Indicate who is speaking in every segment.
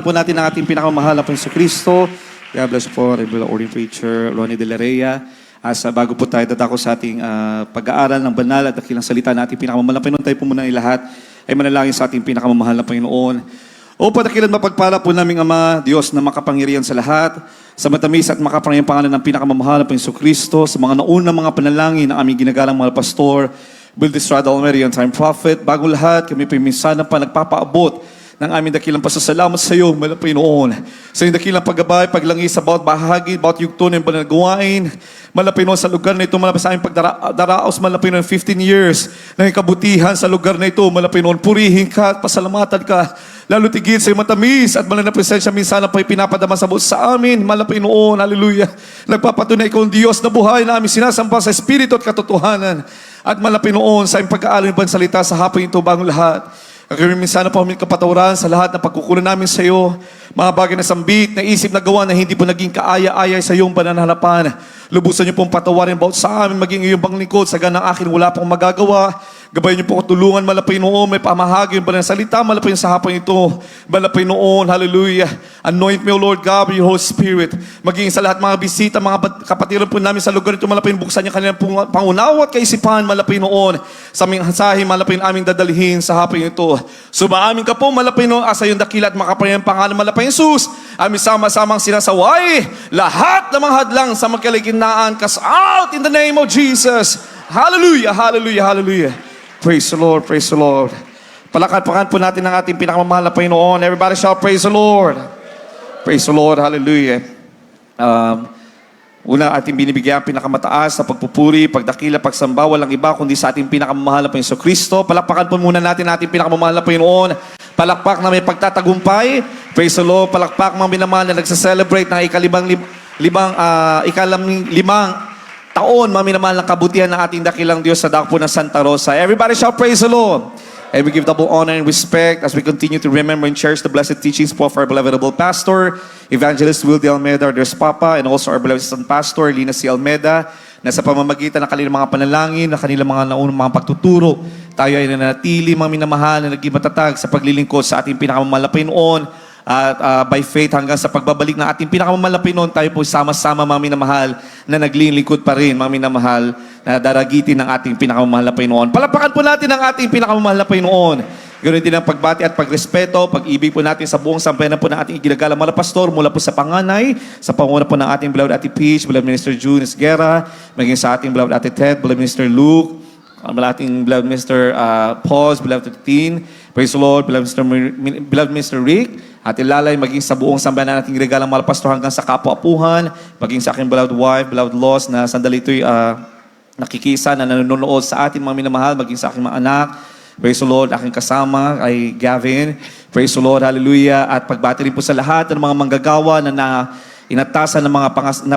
Speaker 1: po natin ang ating pinakamahal na Panginoon Kristo. God bless po, Reverend Ording Preacher Ronnie De La Rhea. Bago po tayo dadako sa ating pag-aaral ng banal at dakilang salita na ating pinakamamahal na Panginoon, tayo po muna ng lahat ay manalangin sa ating pinakamamahal na Panginoon. O padakilan mapagpala po naming Ama, Diyos na makapangyarihan sa lahat, sa matamis at makapangyarihang pangalan ng pinakamamahal na Panginoon Kristo, sa mga naunang mga panalangin ng aming ginagalang mga pastor, Bill Distrada Almeria, Time Prophet, bago lahat, kami po minsan pa nagpapaabot ng aming dakilang pasasalamat sa iyo, mahal na Panginoon. Sa iyong dakilang paggabay, paglangis sa bawat bahagi, bawat yugto ng banal na gawain, mahal na Panginoon, sa lugar na ito, mahal na sa aming pagdaraos, mahal na Panginoon, 15 years ng kabutihan sa lugar na ito, mahal na Panginoon, purihin ka at pasalamatan ka, lalo tigit sa iyong matamis at mahal na presensya minsan na pinapadama sa buos sa amin, mahal na Panginoon, hallelujah. Nagpapatunay ikaw ang Diyos na buhay na aming sinasamba sa Espiritu at katotohanan. At mahal na Panginoon, sa iyong pag-aaral ng salita sa hapon ito, bagong lahat, kami minsan na po kami kapatawaran sa lahat ng pagkukulang namin sa iyo. Mga bagay na sambit, na isip na gawa na hindi po naging kaaya-aya sa iyong pananaharapan. Lubusan niyo pong patawarin bawat sa amin, maging iyong banglingkod sa ganang akin wala pong magagawa. Gabayan niyo po tulungan, malapay noon, may pamahagi yung banal na salita, malapay sa hapon ito. Malapay noon, hallelujah. Anoint me, O Lord God, with your Holy Spirit. Maging sa lahat mga bisita, mga kapatiran po namin sa lugar ito, malapay buksan niya kanilang pangunawa at kaisipan, malapay noon. Sa aming hansahin, malapay aming dadalhin sa hapon ito. Sumaamin ka po, malapay noon, asa yung dakila at makapayang pangalan, malapay Jesus. Aming sama-samang sinasaway, lahat ng mga hadlang sa magkalikinaan, cast out in the name of Jesus. Hallelujah, hallelujah, hallelujah. Praise the Lord, praise the Lord. Palakad-pakan po natin ang ating pinakamamahal na Panginoon. Everybody shout, praise the Lord. Praise the Lord, hallelujah. Una, ating binibigyan pinakamataas sa pagpupuri, pagdakila, pagsamba, walang iba kundi sa ating pinakamamahal na Panginoon Kristo. Palakpakan po muna natin ating pinakamamahal na Panginoon. Palakpak na may pagtatagumpay. Praise the Lord. Palakpak mga minamahal na nagsa-celebrate ng ikalimang taon, maminamahal ng kabutihan ng ating dakilang Diyos sa dakpo ng Santa Rosa. Everybody shout, praise the Lord. And we give double honor and respect as we continue to remember and cherish the blessed teachings of our beloved pastor, Evangelist Will D. Almeida, our dear Papa, and also our beloved son pastor, Lina C. Almeida, na sa pamamagitan ng kanilang mga panalangin, ng kanilang mga naunang mga pagtuturo, tayo ay nanatili, mga minamahal, na naging matatag sa paglilingkod sa ating pinakamamahal na Panginoon. At by faith hanggang sa pagbabalik ng ating pinakamamahal na Panginoon, tayo po sama-sama mga minamahal na naglilingkod pa rin, mga minamahal na daragitin ng ating pinakamamahal na Panginoon. Palapakan po natin ang ating pinakamamahal na Panginoon. Ganoon din ang pagbati at pagrespeto, pag-ibig po natin sa buong sambayanan po ng ating ginagalang mga pastor, mula po sa panganay, sa panguna po ng ating beloved Ate Peach, beloved Minister June Esguerra, maging sa ating beloved Ate Ted, beloved Minister Luke, ating beloved Mr. Paul, beloved Tin, praise the Lord, beloved Mr. Rick, at ilalay maging sa buong sambayanan nating regalang mahal pastor hanggang sa kapwa-apuhan, maging sa aking beloved wife, beloved Los, na sandali ito'y nakikisa na nanonood sa ating mga minamahal, maging sa aking mga anak. Praise the Lord, aking kasama ay Gavin. Praise the Lord, hallelujah. At pagbati rin po sa lahat ng mga manggagawa na inatasan ng mga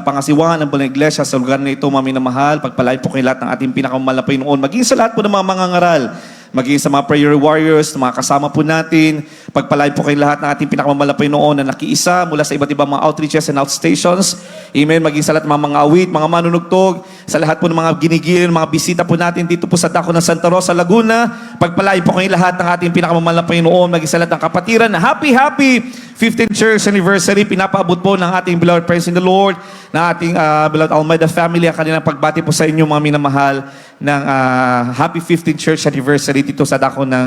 Speaker 1: pangasiwahan ng buong iglesia sa lugar na ito, mga minamahal. Pagpalain po kayo lahat ng ating pinakamamahal na Panginoon. Maging sa lahat po ng mga mangangaral, maging sa mga prayer warriors, mga kasama po natin. Pagpalain po kayo lahat ng ating pinakamamahal na Panginoon na nakiisa mula sa iba't ibang mga outreaches and outstations. Amen. Maging sa lahat ng mga awit, mga manunugtog, sa lahat po ng mga ginigilin, mga bisita po natin dito po sa dako ng Santa Rosa, Laguna. Pagpalain po kayo lahat ng ating pinakamamahal na Panginoon. Maging sa lahat ng kapatiran na happy 15th church anniversary. Pinapaabot po ng ating beloved praise in the Lord, na ating beloved Almeida family, ang kanilang pagbati po sa inyo mga minamahal ng happy 15th church anniversary dito sa dako ng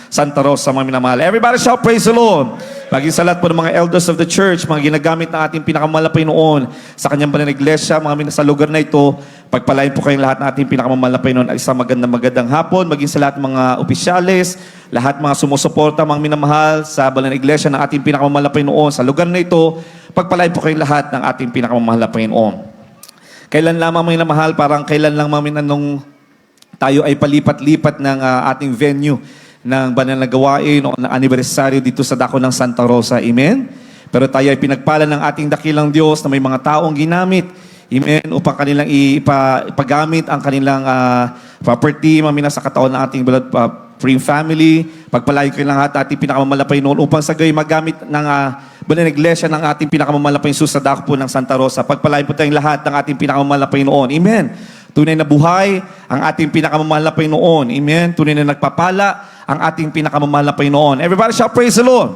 Speaker 1: Santa Rosa, mga minamahal. Everybody shout, praise the Lord. Maging sa lahat po ng mga elders of the church, mga ginagamit ng ating pinakamamahal na Panginoon sa kanyang banal na iglesia, mga sa lugar na ito, pagpalain po kayong lahat ng ating pinakamamahal na Panginoon ay isang magandang hapon. Maging sa lahat ng mga opisyales, lahat mga sumusuporta, mga minamahal sa banal na iglesia ng ating pinakamamahal na Panginoon sa lugar na ito, pagpalain po kayong lahat ng ating pinakamamahal na Panginoon. Kailan lamang mga minamahal, parang kailan lang nung tayo ay palipat-lipat ng ating venue ng banal na gawain o ng anibersaryo dito sa dako ng Santa Rosa. Amen? Pero tayo ay pinagpala ng ating dakilang Diyos na may mga taong ginamit, amen, upang kanilang ipagamit ang kanilang property, mamina sa katawan ng ating beloved Prime family. Pagpalayo kayo lang ating pinakamamahal noon upang sa gayon magamit ng banal na iglesia ng ating pinakamamahal sa dako po ng Santa Rosa. Pagpalayo po tayong lahat ng ating pinakamamahal noon. Amen. Tunay na buhay ang ating pinakamamahal na Panginoon. Amen. Tunay na nagpapala ang ating pinakamamahal na Panginoon. Everybody shout, praise the Lord.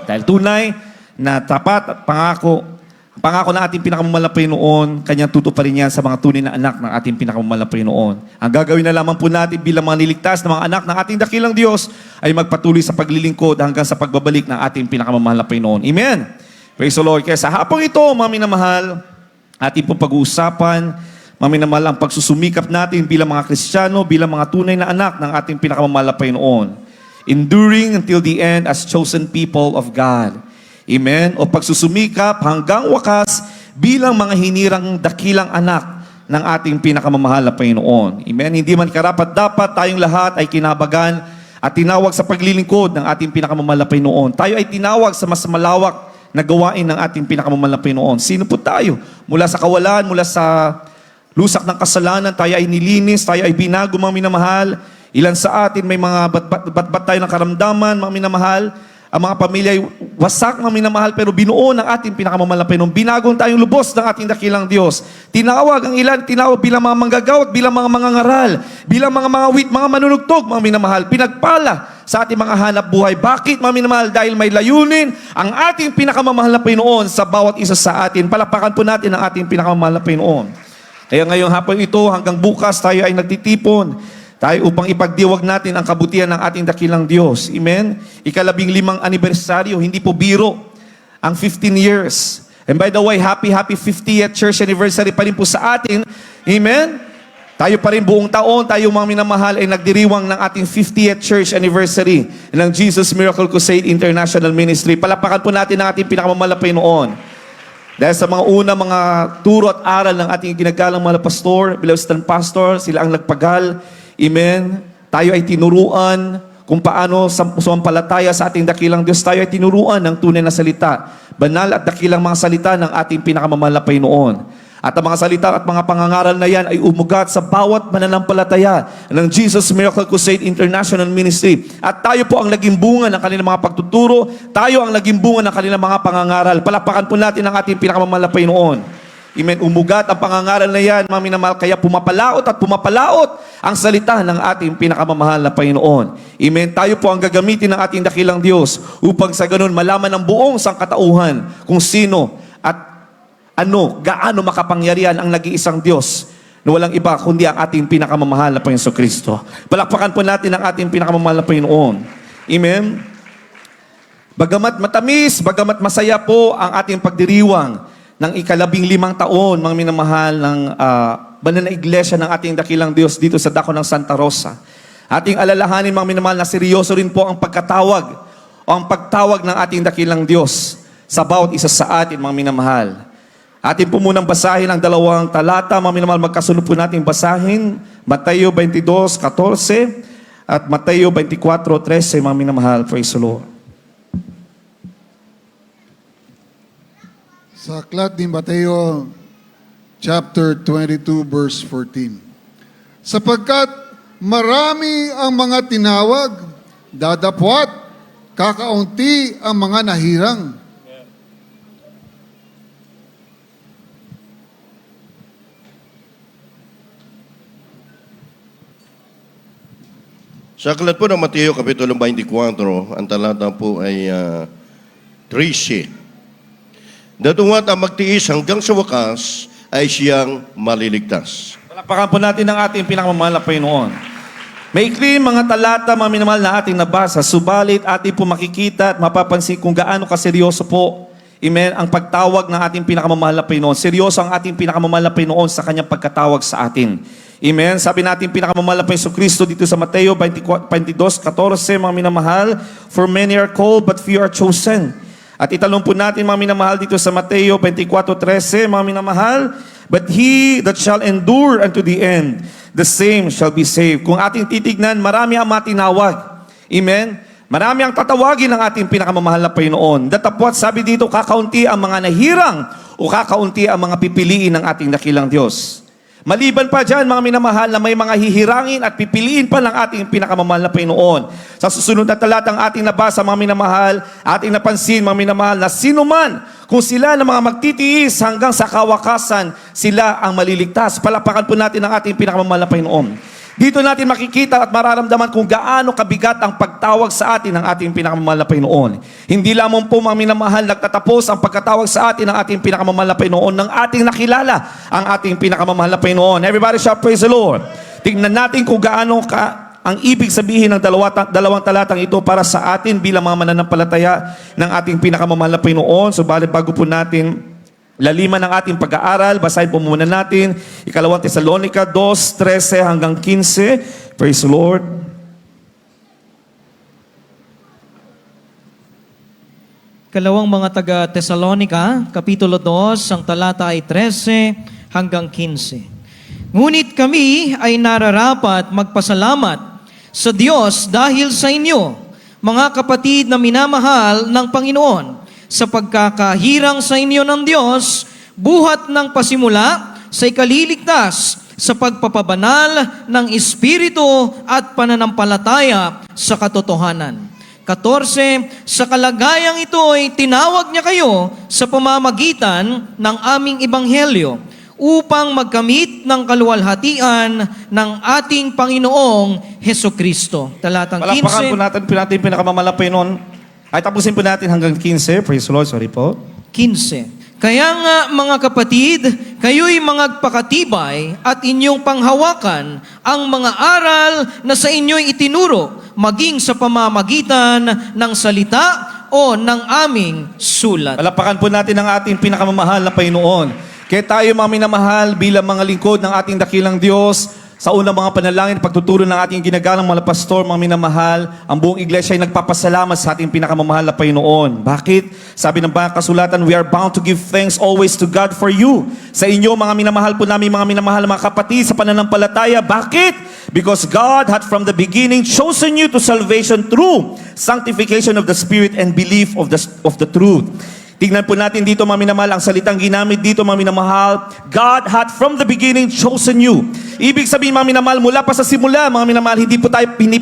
Speaker 1: Dahil tunay na tapat at pangako, ang pangako ng ating pinakamamahal na Panginoon, kanyang tutuparin yan sa mga tunay na anak ng ating pinakamamahal na Panginoon. Ang gagawin na lamang po natin bilang mga niligtas na mga anak ng ating dakilang Diyos ay magpatuloy sa paglilingkod hanggang sa pagbabalik ng ating pinakamamahal na Panginoon. Amen. Praise the Lord. Kaya sa hapong ito, mga minamahal, ating pong pag-uusapan, mga minamahal, ang pagsusumikap natin bilang mga Kristiyano, bilang mga tunay na anak ng ating pinakamamahal na Panginoon. Enduring until the end as chosen people of God. Amen? O pagsusumikap hanggang wakas bilang mga hinirang dakilang anak ng ating pinakamamahal na Panginoon. Amen? Hindi man karapat-dapat tayong lahat ay kinabagan at tinawag sa paglilingkod ng ating pinakamamahal na Panginoon. Tayo ay tinawag sa mas malawak na gawain ng ating pinakamamahal na Panginoon. Sino po tayo? Mula sa kawalan, mula sa lusak ng kasalanan, tayo ay nilinis, tayo ay binago, mga minamahal. Ilan sa atin may mga bat tayo ng karamdaman, mga minamahal. Ang mga pamilya ay wasak, mga minamahal, pero binuo ng ating pinakamamahal na Panginoon. Binagong tayong lubos ng ating dakilang Diyos. Tinawag ang ilan, tinawag bilang mga manggagawat, bilang mga mangangaral, bilang mga wit, mga manunugtog, mga minamahal. Pinagpala sa ating mga hanap buhay. Bakit, mga minamahal? Dahil may layunin ang ating pinakamamahal na Panginoon sa bawat isa sa atin. Palapakan po natin ang ating pinakamamahal na Panginoon. Kaya ngayong hapon ito, hanggang bukas, tayo ay nagtitipon. Tayo upang ipagdiwag natin ang kabutihan ng ating dakilang Diyos. Amen? 15 anibersaryo, hindi po biro. Ang 15 years. And by the way, happy 50th church anniversary pa rin po sa atin. Amen? Tayo pa rin buong taon, tayo mga minamahal ay nagdiriwang ng ating 50th church anniversary ng Jesus Miracle Crusade International Ministry. Palapakan po natin ang ating pinakamamahal na Panginoon. Dahil sa mga mga turo at aral ng ating ginagalang mga pastor, beloved pastor, sila ang nagpagal. Amen? Tayo ay tinuruan kung paano sumampalataya sa ating dakilang Diyos. Tayo ay tinuruan ng tunay na salita. Banal at dakilang mga salita ng ating pinakamamahal na Panginoon. At ang mga salita at mga pangangaral na yan ay umugat sa bawat mananampalataya ng Jesus Miracle Crusade International Ministry. At tayo po ang naging bunga ng kanilang mga pagtuturo. Tayo ang naging bunga ng kanilang mga pangangaral. Palapakan po natin ang ating pinakamamahal na Panginoon. Amen. Umugat ang pangangaral na yan, mga minamahal, kaya pumapalaot at pumapalaot ang salita ng ating pinakamamahal na Panginoon. Amen. Tayo po ang gagamitin ng ating dakilang Diyos upang sa ganun malaman ng buong sangkatauhan kung sino at gaano makapangyarihan ang nag-iisang Diyos na walang iba kundi ang ating pinakamamahal na Panginoon Kristo. Palakpakan po natin ang ating pinakamamahal na Panginoon. Amen. Bagamat matamis, bagamat masaya po ang ating pagdiriwang ng 15 taon, mga minamahal ng banal na iglesia ng ating dakilang Diyos dito sa dako ng Santa Rosa. Ating alalahanin, mga minamahal, na seryoso rin po ang pagkatawag o ang pagtawag ng ating dakilang Diyos sa bawat isa sa atin, mga minamahal. Atin po munang basahin ang 2 talata, mga minamahal, magkasunod po natin basahin, Mateo 22:14 at Mateo 24:13, mga minamahal. Praise the Lord.
Speaker 2: Sa aklat ni Mateo, chapter 22, verse 14. Sapagkat marami ang mga tinawag, dadapwat, kakaunti ang mga nahirang.
Speaker 3: Sa aklat po ng Mateo, Kapitulo 24, ang talata po ay 13. Datuwat ang magtiis hanggang sa wakas ay siyang maliligtas.
Speaker 1: Palapakan po natin ang ating pinakamamahal na Panginoon. Maikli mga talata, mga minamahal, na ating nabasa, subalit ating po makikita at mapapansin kung gaano kaseryoso po, amen, ang pagtawag ng ating pinakamamahal na Panginoon. Seryoso ang ating pinakamamahal na Panginoon sa kanyang pagkatawag sa atin. Amen. Sabi natin pinakamamahal na Panginoon Kristo dito sa Mateo 22:14, mga minamahal, for many are called but few are chosen. At italong po natin, mga minamahal, dito sa Mateo 24:13, mga minamahal, but he that shall endure unto the end, the same shall be saved. Kung ating titignan, marami ang matinawag. Amen? Marami ang tatawagin ng ating pinakamamahal na Panginoon. Datapwat, sabi dito, kakaunti ang mga nahirang o kakaunti ang mga pipiliin ng ating dakilang Diyos. Maliban pa dyan, mga minamahal, na may mga hihirangin at pipiliin pa ng ating pinakamamahal na Panginoon. Sa susunod na talatang ating nabasa, mga minamahal, ating napansin, mga minamahal, na sino man, kung sila na mga magtitiis hanggang sa kawakasan, sila ang maliligtas. Palapakan po natin ang ating pinakamamahal na Panginoon. Dito natin makikita at mararamdaman kung gaano kabigat ang pagtawag sa atin ng ating pinakamamahal na Panginoon. Hindi lamang po mga minamahal nagtatapos ang pagkatawag sa atin ng ating pinakamamahal na Panginoon ng ating nakilala ang ating pinakamamahal na Panginoon. Everybody shout praise the Lord. Tingnan natin kung gaano ang ibig sabihin ng dalawang talatang ito para sa atin bilang mga mananampalataya ng ating pinakamamahal na Panginoon. Subalit bago po natin laliman ng ating pag-aaral, basahin po muna natin 2 Tesalonica 2:13 hanggang 15. Praise the Lord.
Speaker 4: Kalawang mga taga-Tesalonica, Kapitulo 2, ang talata ay 13 hanggang 15. Ngunit kami ay nararapat magpasalamat sa Diyos dahil sa inyo, mga kapatid na minamahal ng Panginoon, sa pagkakahirang sa inyo ng Diyos, buhat ng pasimula sa ikaliligtas, sa pagpapabanal ng Espiritu at pananampalataya sa katotohanan. 14, sa kalagayang ito ay tinawag niya kayo sa pamamagitan ng aming ebanghelyo upang magkamit ng kaluwalhatian ng ating Panginoong Hesukristo. Talatang
Speaker 1: Palakpakan po
Speaker 4: 15.
Speaker 1: natin pinakamamahal na Panginoon. Ay tapusin po natin hanggang 15. Praise the Lord. Sorry po.
Speaker 4: 15. Kaya nga mga kapatid, kayo'y magpakatibay at inyong panghawakan ang mga aral na sa inyo'y itinuro, maging sa pamamagitan ng salita o ng aming sulat.
Speaker 1: Palakpakan po natin ang ating pinakamamahal na Panginoon. Kaya tayo mga minamahal bilang mga lingkod ng ating dakilang Diyos, sa unang mga panalangin, pagtuturo ng ating ginagalang mga pastor, mga minamahal, ang buong iglesia ay nagpapasalamat sa ating pinakamamahal na Panginoon. Bakit? Sabi ng Banal Kasulatan, we are bound to give thanks always to God for you. Sa inyo, mga minamahal po namin, mga minamahal mga kapatid, sa pananampalataya. Bakit? Because God had from the beginning chosen you to salvation through sanctification of the Spirit and belief of the truth. Tingnan po natin dito mga minamahal, ang salitang ginamit dito mga minamahal, God had from the beginning chosen you. Ibig sabihin mga minamahal, mula pa sa simula mga minamahal, hindi pa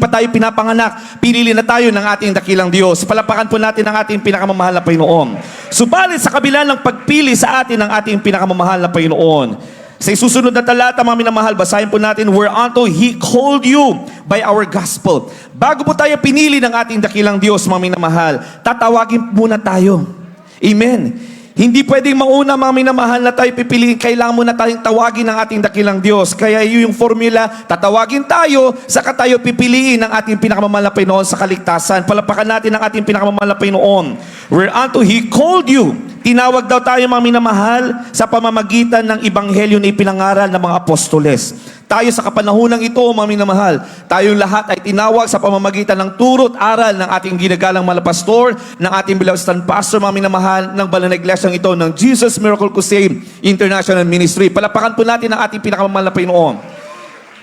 Speaker 1: tayo pinapanganak, pinili na tayo ng ating dakilang Diyos. Palapakan po natin ang ating pinakamamahal na Panginoon. Subalit sa kabila ng pagpili sa atin ng ating pinakamamahal na Panginoon, sa susunod na talata mga minamahal, basahin po natin, whereunto He called you by our gospel. Bago po tayo pinili ng ating dakilang Diyos mga minamahal, tatawagin muna tayo. Amen. Hindi pwedeng mauna mga minamahal na tayo pipiliin. Kailangan muna tayong tawagin ng ating dakilang Diyos. Kaya yun yung formula, tatawagin tayo, saka tayo pipiliin ng ating pinakamamahal na Panginoon sa kaligtasan. Palapakan natin ang ating pinakamamahal na Panginoon. Whereunto He called you. Tinawag daw tayo mga minamahal sa pamamagitan ng ebanghelyo na ipinangaral ng mga apostoles. Tayo sa kapanahunang ito, mga minamahal, tayong lahat ay tinawag sa pamamagitan ng turo't aral ng ating ginagalang malapastor, ng ating beloved stand pastor, mga minamahal, ng banal na iglesyang ito, ng Jesus Miracle Crusade International Ministry. Palapakan po natin ang ating pinakamamahal na Panginoon.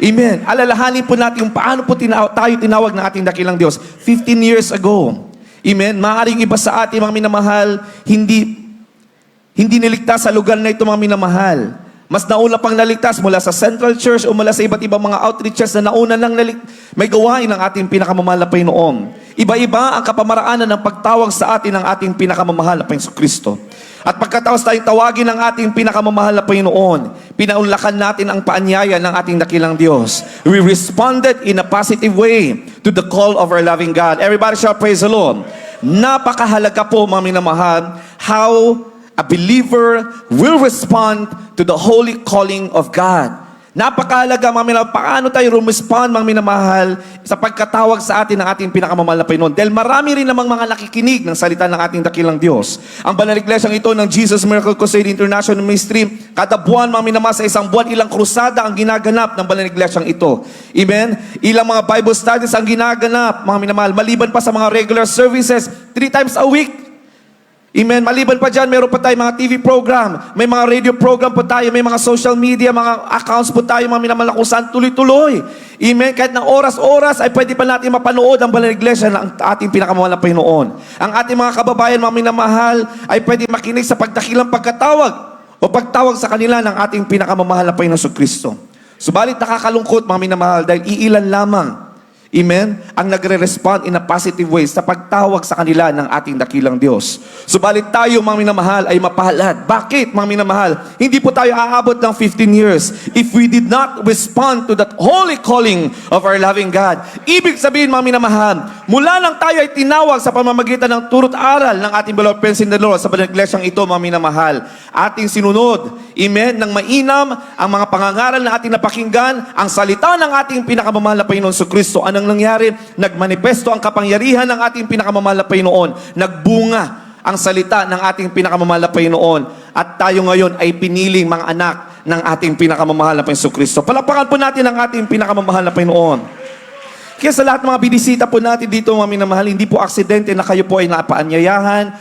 Speaker 1: Amen. Alalahanin po natin kung paano po tayo tinawag ng ating dakilang Diyos 15 years ago. Amen. Maaaring iba sa ating mga minamahal, hindi niligtas sa lugar na ito mga minamahal. Mas nauna pang naligtas mula sa Central Church o mula sa iba't ibang mga outreaches na nauna nang may gawain ng ating pinakamamahal na Panginoon. Iba-iba ang kapamaraanan ng pagtawag sa atin ng ating pinakamamahal na Panginoon Kristo. At pagkatapos tayong tawagin ng ating pinakamamahal na Panginoon, pinaunlakan natin ang paanyaya ng ating dakilang Diyos. We responded in a positive way to the call of our loving God. Everybody shall praise the Lord. Napakahalaga po mga minamahal, how a believer will respond to the holy calling of God. Napakahalaga, mga minamahal, paano tayo respond, mga minamahal, sa pagkatawag sa atin ng ating pinakamamahal na Panginoon. Dahil marami rin namang mga nakikinig ng salita ng ating dakilang Diyos. Ang banal na iglesyang ito ng Jesus Miracle Crusade International Ministry, kada buwan, mga minamahal, sa isang buwan, ilang krusada ang ginaganap ng banal na iglesyang ito. Amen? Ilang mga Bible studies ang ginaganap, mga minamahal, maliban pa sa mga regular services, 3 times a week. Amen. Maliban pa dyan, meron pa tayo mga TV program, may mga radio program po tayo, may mga social media, mga accounts po tayo, mga minamahal, kung saan tuloy-tuloy. Amen. Kahit ng oras-oras ay pwede pa natin mapanood ang banal na iglesia ng ating pinakamamahal na Panginoon. Ang ating mga kababayan, mga minamahal, ay pwede makinig sa pagdakilang pagkatawag o pagtawag sa kanila ng ating pinakamamahal na Panginoon Kristo. Subalit nakakalungkot, mga minamahal, dahil iilan lamang Amen? Ang nagre-respond in a positive way sa pagtawag sa kanila ng ating dakilang Diyos. Subalit tayo, mga minamahal, ay mapalad. Bakit, mga minamahal? Hindi po tayo aabot ng 15 years if we did not respond to that holy calling of our loving God. Ibig sabihin, mga minamahal, mula nang tayo ay tinawag sa pamamagitan ng turut aral ng ating beloved friends in the Lord sa banal iglesyang ito, mga minamahal, ating sinunod, amen, ng mainam ang mga pangangaral na ating napakinggan, ang salita ng ating pinakamamahal na Panginoon sa Kristo. Anong nangyari? Nagmanifesto ang kapangyarihan ng ating pinakamamahal na Panginoon. Nagbunga ang salita ng ating pinakamamahal na Panginoon. At tayo ngayon ay piniling mga anak ng ating pinakamamahal na Panginoon sa Kristo. Palakpakan po natin ang ating pinakamamahal na Panginoon. Kaya sa lahat ng mga binisita po natin dito, mga minamahal, hindi po aksidente na kayo po ay napaanyayahan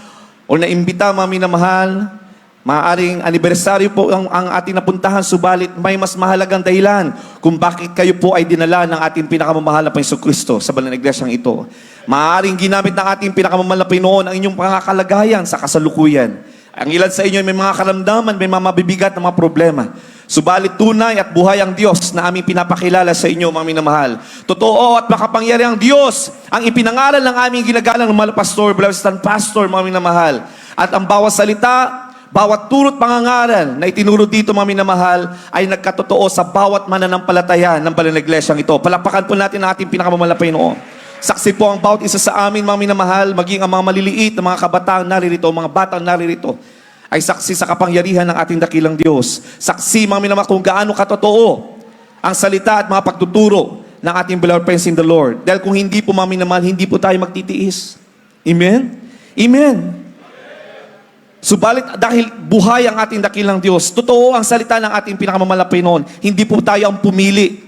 Speaker 1: o naimbita, mga minamahal. Maaaring anibersaryo po ang ating napuntahan, subalit may mas mahalagang dahilan kung bakit kayo po ay dinala ng ating pinakamamahal na Panginoon Kristo sa banal na iglesyang ito. Maaaring ginamit ng ating pinakamamahal na Panginoon ang inyong pangakalagayan sa kasalukuyan. Ang ilan sa inyo may mga karamdaman, may mga mabibigat na mga problema. Subalit tunay at buhay ang Diyos na aming pinapakilala sa inyo, mga minamahal. Totoo at makapangyariang Diyos ang ipinangaral ng aming ginagalang ng mga pastor, beloved pastor, mga minamahal. At ang bawat salita, bawat turot pangangaral na itinuro dito, mga minamahal, ay nagkatotoo sa bawat mananampalataya ng banal na iglesyang ito. Palakpakan po natin ang ating pinakamamahal na Panginoon. Saksi po ang bawat isa sa amin, mga minamahal, maging ang mga maliliit na mga kabataan naririto, mga batang naririto, ay saksi sa kapangyarihan ng ating dakilang Diyos. Saksi, mga minamahal, kung gaano katotoo ang salita at mga pagtuturo ng ating beloved friends in the Lord. Dahil kung hindi po, mga minamahal, hindi po tayo magtitiis. Amen? Amen. Subalit dahil buhay ang ating dakilang Diyos, totoo ang salita ng ating pinakamamahal na Panginoon, hindi po tayo ang pumili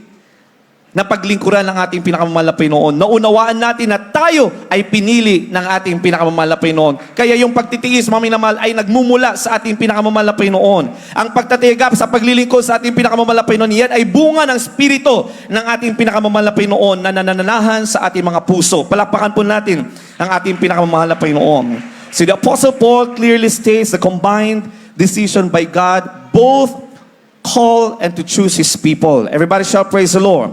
Speaker 1: na paglingkuran ng ating pinakamamahal na Panginoon. Naunawaan natin na tayo ay pinili ng ating pinakamamahal na Panginoon. Kaya yung pagtitiis, mga minamahal, ay nagmumula sa ating pinakamamahal na Panginoon. Ang pagtatiyaga sa paglilingkod sa ating pinakamamahal na Panginoon, yan ay bunga ng Espiritu ng ating pinakamamahal na Panginoon na nanananahan sa ating mga puso. Palakpakan po natin ang ating pinakamamahal na Panginoon. So the Apostle Paul clearly states the combined decision by God, both call and to choose His people. Everybody shall praise the Lord.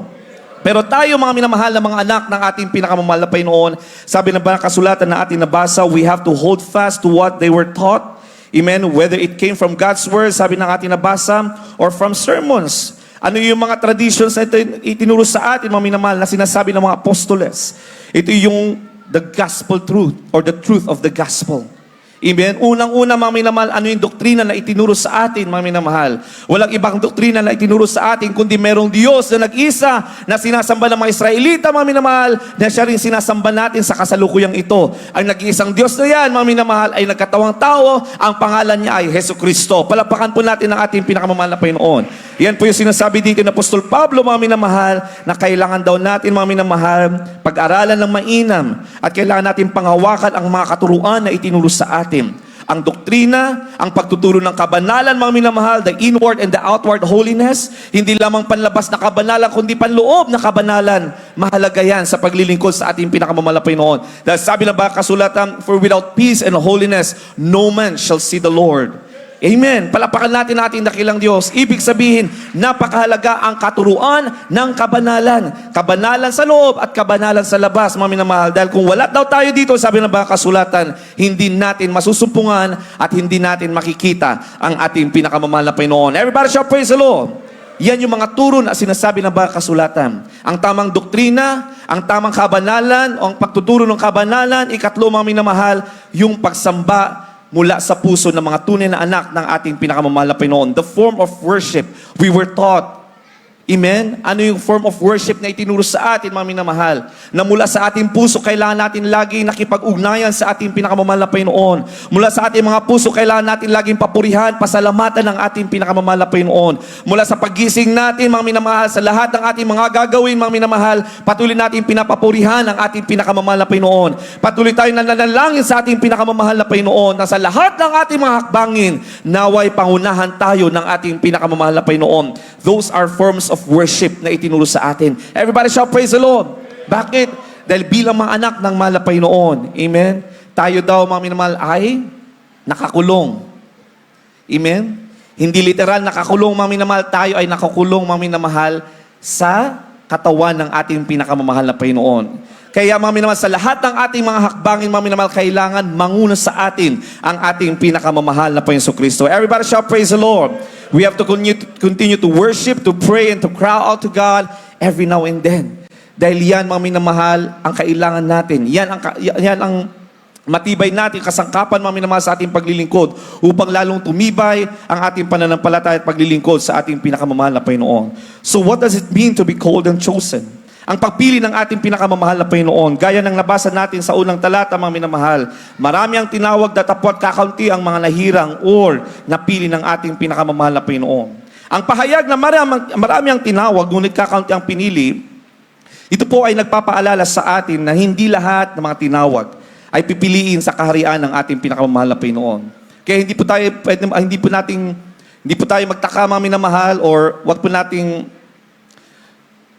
Speaker 1: Pero tayo, mga minamahal na mga anak ng ating pinakamamahal na Panginoon, sabi ng banal kasulatan na ating nabasa, we have to hold fast to what they were taught. Amen? Whether it came from God's word, sabi ng ating nabasa, or from sermons. Ano yung mga traditions na itinuro sa atin, mga minamahal, na sinasabi ng mga apostoles? Ito yung the gospel truth or the truth of the gospel. Amen? Unang-una, mga minamahal, ano yung doktrina na itinuro sa atin, mga minamahal? Walang ibang doktrina na itinuro sa atin, kundi merong Diyos na nag-isa, na sinasamba ng mga Israelita, mga minamahal, na siya rin sinasamba natin sa kasalukuyang ito. Ang nag-iisang Diyos na yan, mga minamahal, ay nagkatawang tao, ang pangalan niya ay Hesus Kristo. Palapakan po natin ang ating pinakamamahal na Panginoon. Yan po yung sinasabi dito ng Apostol Pablo, mga minamahal, na kailangan daw natin, mga minamahal, pag-aralan ng mainam, at kailangan natin panghawakan ang mga katuruan na itinuro sa atin. Ang doktrina, ang pagtuturo ng kabanalan, mga minamahal, the inward and the outward holiness, hindi lamang panlabas na kabanalan, kundi panloob na kabanalan. Mahalaga yan sa paglilingkod sa ating pinakamamahal na Panginoon. Dahil sabi ng banal kasulatan, for without peace and holiness, no man shall see the Lord. Amen. Palapakan natin ating dakilang Diyos. Ibig sabihin, napakahalaga ang katuruan ng kabanalan. Kabanalan sa loob at kabanalan sa labas, mga minamahal. Dahil kung wala daw tayo dito, sabi ng banal kasulatan, hindi natin masusumpungan at hindi natin makikita ang ating pinakamamahal na Panginoon. Everybody shall praise the Lord. Yan yung mga turo na sinasabi ng banal kasulatan. Ang tamang doktrina, ang tamang kabanalan, o ang pagtuturo ng kabanalan, ikatlo, mga minamahal, yung pagsamba mula sa puso ng mga tunay na anak ng ating pinakamamahal na Panginoon. The form of worship we were taught. Amen? Ano yung form of worship na itinuro sa atin, mga minamahal? Na mula sa ating puso, kailangan natin laging nakipag-ugnayan sa ating pinakamamahal na Panginoon. Mula sa ating mga puso, kailangan natin laging papurihan, pasalamatan ng ating pinakamamahal na Panginoon. Mula sa paggising natin, mga minamahal, sa lahat ng ating mga gagawin, mga minamahal, patuloy natin pinapapurihan ang ating pinakamamahal na Panginoon. Patuloy tayong nananalangin sa ating pinakamamahal na Panginoon na sa lahat ng ating mga hakbangin, naway pangunahan tayo ng ating pinakamamahal na Panginoon. Those are forms of worship na itinuro sa atin. Everybody shall praise the Lord. Bakit? Dahil bilang mga anak ng mahal na Panginoon. Amen? Tayo daw, mga minamahal, ay nakakulong. Amen? Hindi literal nakakulong, mga minamahal. Tayo ay nakakulong, mga minamahal, sa katawan ng ating pinakamamahal na Panginoon. Kaya mga minamahal, sa lahat ng ating mga hakbangin, mga minamahal, kailangan manguna sa atin ang ating pinakamamahal na Panginoon Kristo. Everybody shout, praise the Lord. We have to continue to worship, to pray, and to cry out to God every now and then. Dahil yan, mga minamahal, ang kailangan natin. Yan ang matibay natin, kasangkapan, mga minamahal, sa ating paglilingkod upang lalong tumibay ang ating pananampalataya at paglilingkod sa ating pinakamamahal na Panginoon. So what does it mean to be called and chosen? Ang pagpili ng ating pinakamamahal na Panginoon, gaya ng nabasa natin sa unang talata, mga minamahal, marami ang tinawag, datapwat, kakaunti ang mga nahirang or napili ng ating pinakamamahal na Panginoon. Ang pahayag na marami ang tinawag, ngunit kakaunti ang pinili, ito po ay nagpapaalala sa atin na hindi lahat ng mga tinawag ay pipiliin sa kaharian ng ating pinakamamahal na Panginoon. Kaya hindi po tayo magtaka, mga minamahal, or wag po nating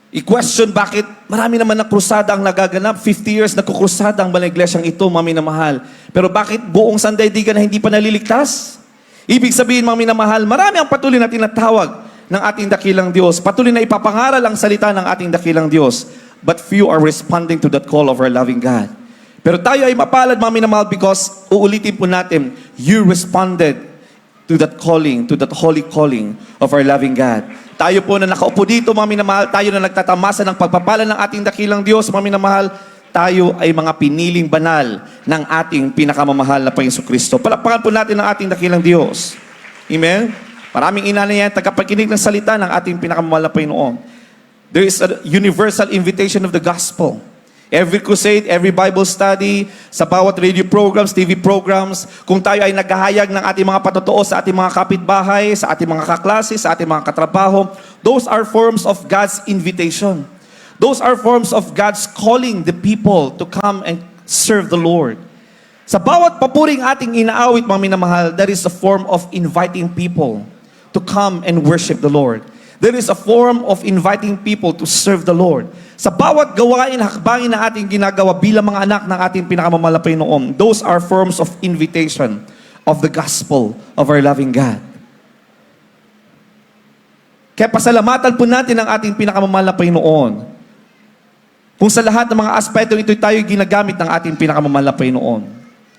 Speaker 1: i-question bakit marami naman na krusada ang nagaganap. 50 years nagkukrusada ang balang iglesyang ito, mga minamahal. Pero bakit buong sandaigdigan na hindi pa naliligtas? Ibig sabihin, mga minamahal, marami ang patuloy na tinatawag ng ating dakilang Diyos. Patuloy na ipapangaral ang salita ng ating dakilang Diyos. But few are responding to that call of our loving God. Pero tayo ay mapalad, mga minamahal, because uulitin po natin, you responded to that calling, to that holy calling of our loving God. Tayo po na nakaupo dito, mga minamahal, tayo na nagtatamasa ng pagpapala ng ating dakilang Diyos, mga minamahal, tayo ay mga piniling banal ng ating pinakamamahal na Panginoon Kristo. Palakpakan po natin ang ating dakilang Diyos. Amen? Maraming inanay yan, tagapakinig ng salita ng ating pinakamamahal na Panginoon. There is a universal invitation of the gospel. Every crusade, every Bible study, sa bawat radio programs, TV programs, kung tayo ay naghahayag ng ating mga patotoo sa ating mga kapitbahay, sa ating mga kaklase, sa ating mga katrabaho, those are forms of God's invitation. Those are forms of God's calling the people to come and serve the Lord. Sa bawat papuring ating inaawit, mga minamahal, there is a form of inviting people to come and worship the Lord. There is a form of inviting people to serve the Lord. Sa bawat gawain, hakbangin na ating ginagawa bilang mga anak ng ating pinakamamahal na Panginoon, those are forms of invitation of the gospel of our loving God. Kaya pasalamatan po natin ang ating pinakamamahal na Panginoon. Kung sa lahat ng mga aspeto ito tayo ginagamit ng ating pinakamamahal na Panginoon.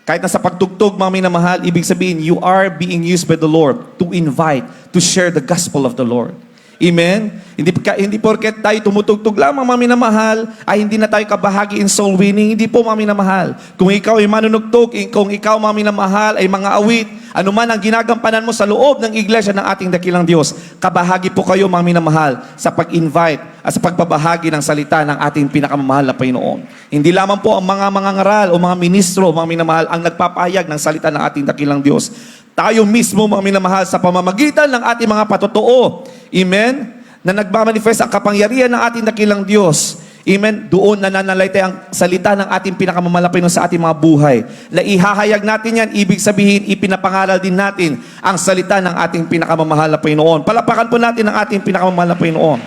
Speaker 1: Kahit na sa pagtugtog, mga minamahal, ibig sabihin, you are being used by the Lord to invite, to share the gospel of the Lord. Amen? Hindi porket tayo tumutugtog lamang, mga minamahal, ay hindi na tayo kabahagi in soul winning. Hindi po, mga minamahal. Kung ikaw ay manunugtog, kung ikaw, mga minamahal, ay mga awit, anuman ang ginagampanan mo sa loob ng iglesia ng ating dakilang Diyos, kabahagi po kayo, mga minamahal, sa pag-invite at sa pagbabahagi ng salita ng ating pinakamamahal na Panginoon. Hindi lamang po ang mga ngaral o mga ministro, mga minamahal, ang nagpapahayag ng salita ng ating dakilang Diyos. Tayo mismo, mga minamahal, sa pamamagitan ng ating mga patotoo, amen, na nagmamanifest ang kapangyarihan ng ating dakilang Diyos. Amen. Doon nananalaytay ang salita ng ating pinakamamahal sa ating mga buhay. Na ihahayag natin yan, ibig sabihin, ipinapangaral din natin ang salita ng ating pinakamamahal na Panginoon. Palapakan po natin ang ating pinakamamahal na Panginoon.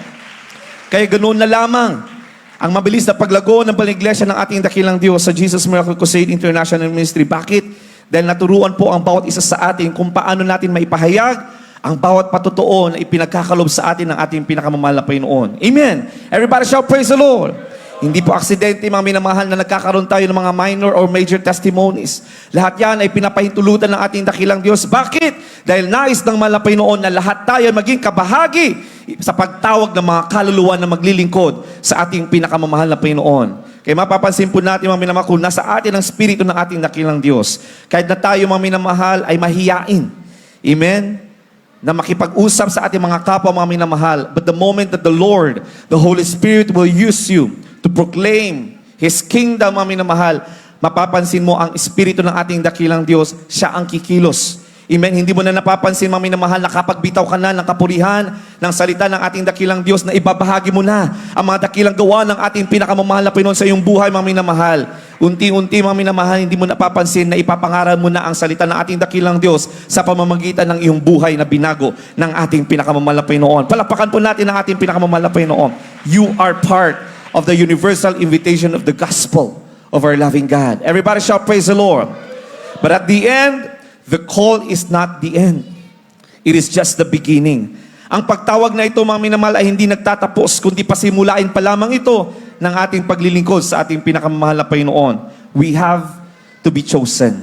Speaker 1: Kaya ganoon na lamang ang mabilis na paglago ng baliglesia ng ating dakilang Diyos sa Jesus Miracle Crusade International Ministry. Bakit? Dahil naturuan po ang bawat isa sa atin kung paano natin maipahayag ang bawat patotoo na ipinagkakalob sa atin ng ating pinakamamahal na Panginoon. Amen. Everybody shout, praise the Lord. Hindi po aksidente, mga minamahal, na nagkakaroon tayo ng mga minor or major testimonies. Lahat yan ay pinapahintulutan ng ating dakilang Diyos. Bakit? Dahil nais ng mahal na Panginoon na lahat tayo maging kabahagi sa pagtawag ng mga kaluluwa na maglilingkod sa ating pinakamamahal na Panginoon. Kaya mapapansin po natin, mga minamahal, kung nasa atin ang spirito ng ating dakilang Diyos. Kahit na tayo, mga minamahal, ay mahiyain. Amen? Na makipag-usap sa ating mga kapwa, mga minamahal. But the moment that the Lord, the Holy Spirit will use you to proclaim His kingdom, mga minamahal, mapapansin mo ang espiritu ng ating dakilang Diyos, siya ang kikilos. Amen. Hindi mo na napapansin, mga minamahal, nakapagbitaw ka na ng kapurihan ng salita ng ating dakilang Diyos na ibabahagi mo na ang mga dakilang gawa ng ating pinakamamahal na Panginoon sa iyong buhay, mga minamahal. Unti-unti, mga minamahal, hindi mo napapansin na ipapangaral mo na ang salita ng ating dakilang Diyos sa pamamagitan ng iyong buhay na binago ng ating pinakamamahal na Panginoon. Palakpakan po natin ang ating pinakamamahal na Panginoon. You are part of the universal invitation of the gospel of our loving God. Everybody shout, praise the Lord. But at the end, the call is not the end. It is just the beginning. Ang pagtawag na ito, mga minamahal, ay hindi nagtatapos, kundi pasimulain pa lamang ito ng ating paglilingkod sa ating pinakamamahal na Panginoon. We have to be chosen.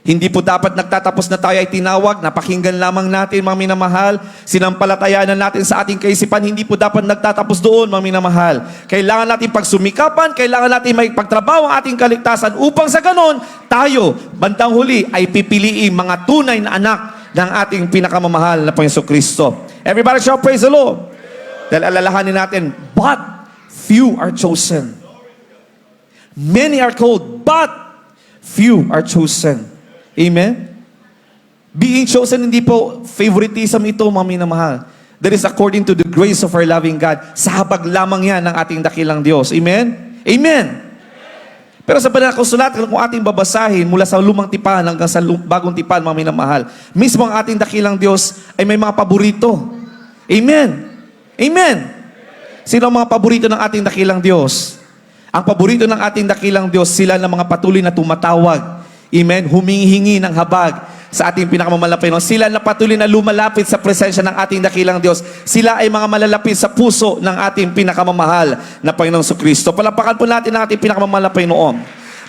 Speaker 1: Hindi po dapat nagtatapos na tayo ay tinawag, napakinggan lamang natin, mga minamahal, sinampalatayaan na natin sa ating kaisipan, hindi po dapat nagtatapos doon, mga minamahal. Kailangan natin pagsumikapan, kailangan natin may pagtrabaho ang ating kaligtasan upang sa ganon, tayo, bandang huli, ay pipiliin mga tunay na anak ng ating pinakamamahal na Panginoon Kristo. Everybody shall praise the Lord. Dahil alalahanin natin, but few are chosen. Many are called, but few are chosen. Amen? Being chosen, hindi po favoritism ito, mga minamahal. That is according to the grace of our loving God. Sa habag lamang yan ng ating dakilang Diyos. Amen? Amen! Pero sa banal na kasulatan, kung ating babasahin mula sa lumang tipan hanggang sa bagong tipan, mga minamahal, mismo ang ating dakilang Diyos ay may mga paborito. Amen! Amen! Sino ang mga paborito ng ating dakilang Diyos? Ang paborito ng ating dakilang Diyos, sila na mga patuloy na tumatawag. Amen? Humihingi ng habag sa ating pinakamamahal na Panginoon. Sila na patuloy na lumalapit sa presensya ng ating dakilang Diyos. Sila ay mga malalapit sa puso ng ating pinakamamahal na Panginoong Kristo. Palapakan po natin ang ating pinakamamahal na Panginoon.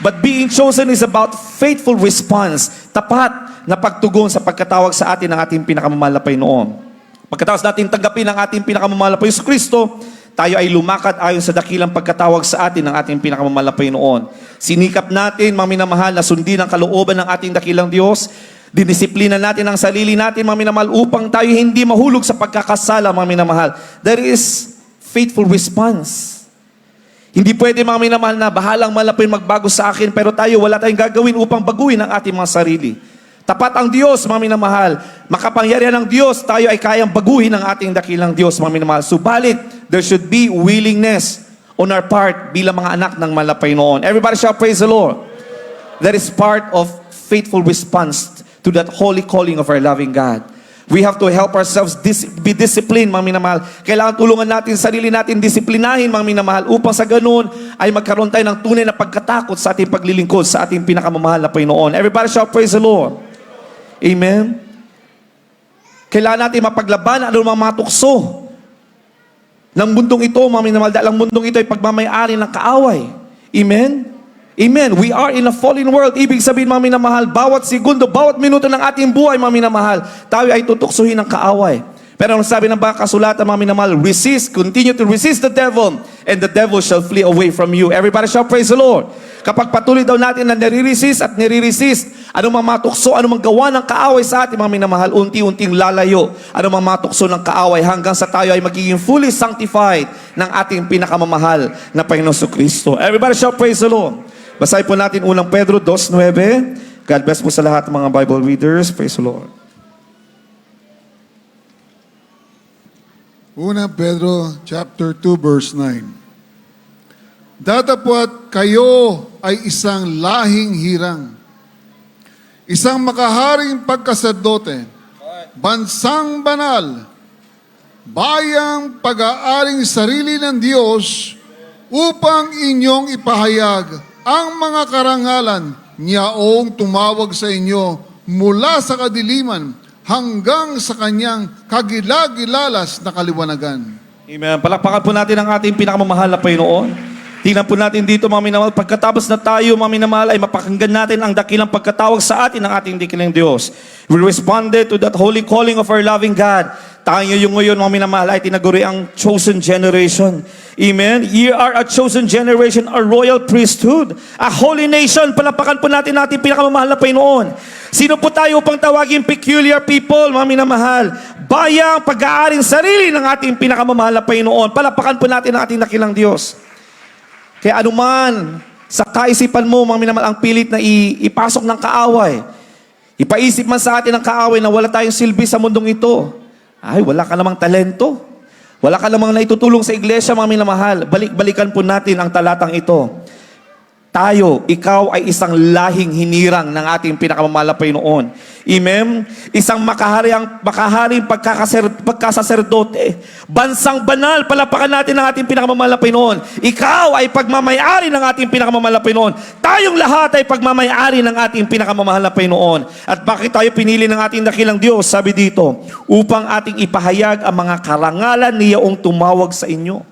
Speaker 1: But being chosen is about faithful response. Tapat na pagtugon sa pagkatawag sa atin ng ating pinakamamahal na Panginoon. Pagkatapos natin tanggapin ang ating pinakamamahal na Panginoong Kristo, tayo ay lumakad ayon sa dakilang pagkatawag sa atin ng ating pinakamamahal na Panginoon. Sinikap natin, mga minamahal, na sundin ang kalooban ng ating dakilang Diyos. Dinisiplina natin ang sarili natin, mga minamahal, upang tayo hindi mahulog sa pagkakasala, mga minamahal. There is faithful response. Hindi pwede, mga minamahal, na bahalang malapin magbago sa akin, pero tayo wala tayong gagawin upang baguhin ang ating mga sarili. Tapat ang Diyos, mga minamahal. Makapangyarihan ng Diyos, tayo ay kayang baguhin ang ating dakilang Diyos, mga minamahal. Subalit, there should be willingness on our part bilang mga anak ng malapay noon. Everybody shall praise the Lord. That is part of faithful response to that holy calling of our loving God. We have to help ourselves be disciplined, mga minamahal. Kailangan tulungan natin sarili natin, disiplinahin, mga minamahal, upang sa ganun ay magkaroon tayo ng tunay na pagkatakot sa ating paglilingkod sa ating pinakamamahal na Panginoon. Everybody shall praise the Lord. Amen? Kailangan natin mapaglaban ang mga tukso ng mundong ito, mga minamahal, dahil ang mundong ito ay pagmamayari ng kaaway. Amen? Amen. We are in a fallen world. Ibig sabihin, mga minamahal, bawat segundo, bawat minuto ng ating buhay, mga minamahal, tayo ay tutuksohin ng kaaway. Pero ang sabi ng mga kasulatan, mga minamahal, resist, continue to resist the devil, and the devil shall flee away from you. Everybody shall praise the Lord. Kapag patuloy daw natin na nire-resist at nire-resist, anumang matukso, anumang gawa ng kaaway sa ating mga minamahal, unti-unting lalayo. Anumang matukso ng kaaway hanggang sa tayo ay magiging fully sanctified ng ating pinakamamahal na Panginoon Kristo. Everybody shall praise the Lord. Basahin po natin unang Pedro 2:9. God bless po sa lahat ng mga Bible readers. Praise the Lord.
Speaker 2: Una Pedro chapter 2 verse 9. Datapwat kayo ay isang lahing hirang, isang makaharing pagkasadote, bansang banal, bayang pag-aaring sarili ng Diyos upang inyong ipahayag ang mga karangalan niyaong tumawag sa inyo mula sa kadiliman hanggang sa kanyang kagilagilalas na kaliwanagan.
Speaker 1: Amen. Palakpakan po natin ang ating pinakamamahal na Panginoon. Tingnan po natin dito, mga minamahal, pagkatapos na tayo, mga minamahal, ay mapakinggan natin ang dakilang pagkatawag sa atin ng ating dakilang Diyos. We responded to that holy calling of our loving God. Tayo yung ngayon, mga minamahal, ay tinaguri ang chosen generation. Amen? Ye are a chosen generation, a royal priesthood, a holy nation. Palakpakan po natin ating pinakamamahal na Panginoon. Sino po tayo upang tawagin peculiar people, mga minamahal? Bayang pag-aaring sarili ng ating pinakamamahal na Panginoon. Palakpakan po natin ang ating dakilang Diyos. Kaya anuman sa kaisipan mo, mga minamahal, ang pilit na ipasok ng kaaway. Ipaisip man sa atin ng kaaway na wala tayong silbi sa mundong ito. Ay, wala ka namang talento. Wala ka namang naitutulong sa iglesia, mga minamahal. Balik-balikan po natin ang talatang ito. ikaw ay isang lahing hinirang ng ating pinakamamahal na Panginoon. Amen? Isang makaharing pagkasaserdote. Bansang banal, palapakan natin ang ating pinakamamahal na Panginoon. Ikaw ay pagmamayari ng ating pinakamamahal na Panginoon. Tayong lahat ay pagmamayari ng ating pinakamamahal na Panginoon. At bakit tayo pinili ng ating dakilang Diyos? Sabi dito, upang ating ipahayag ang mga karangalan niyong tumawag sa inyo.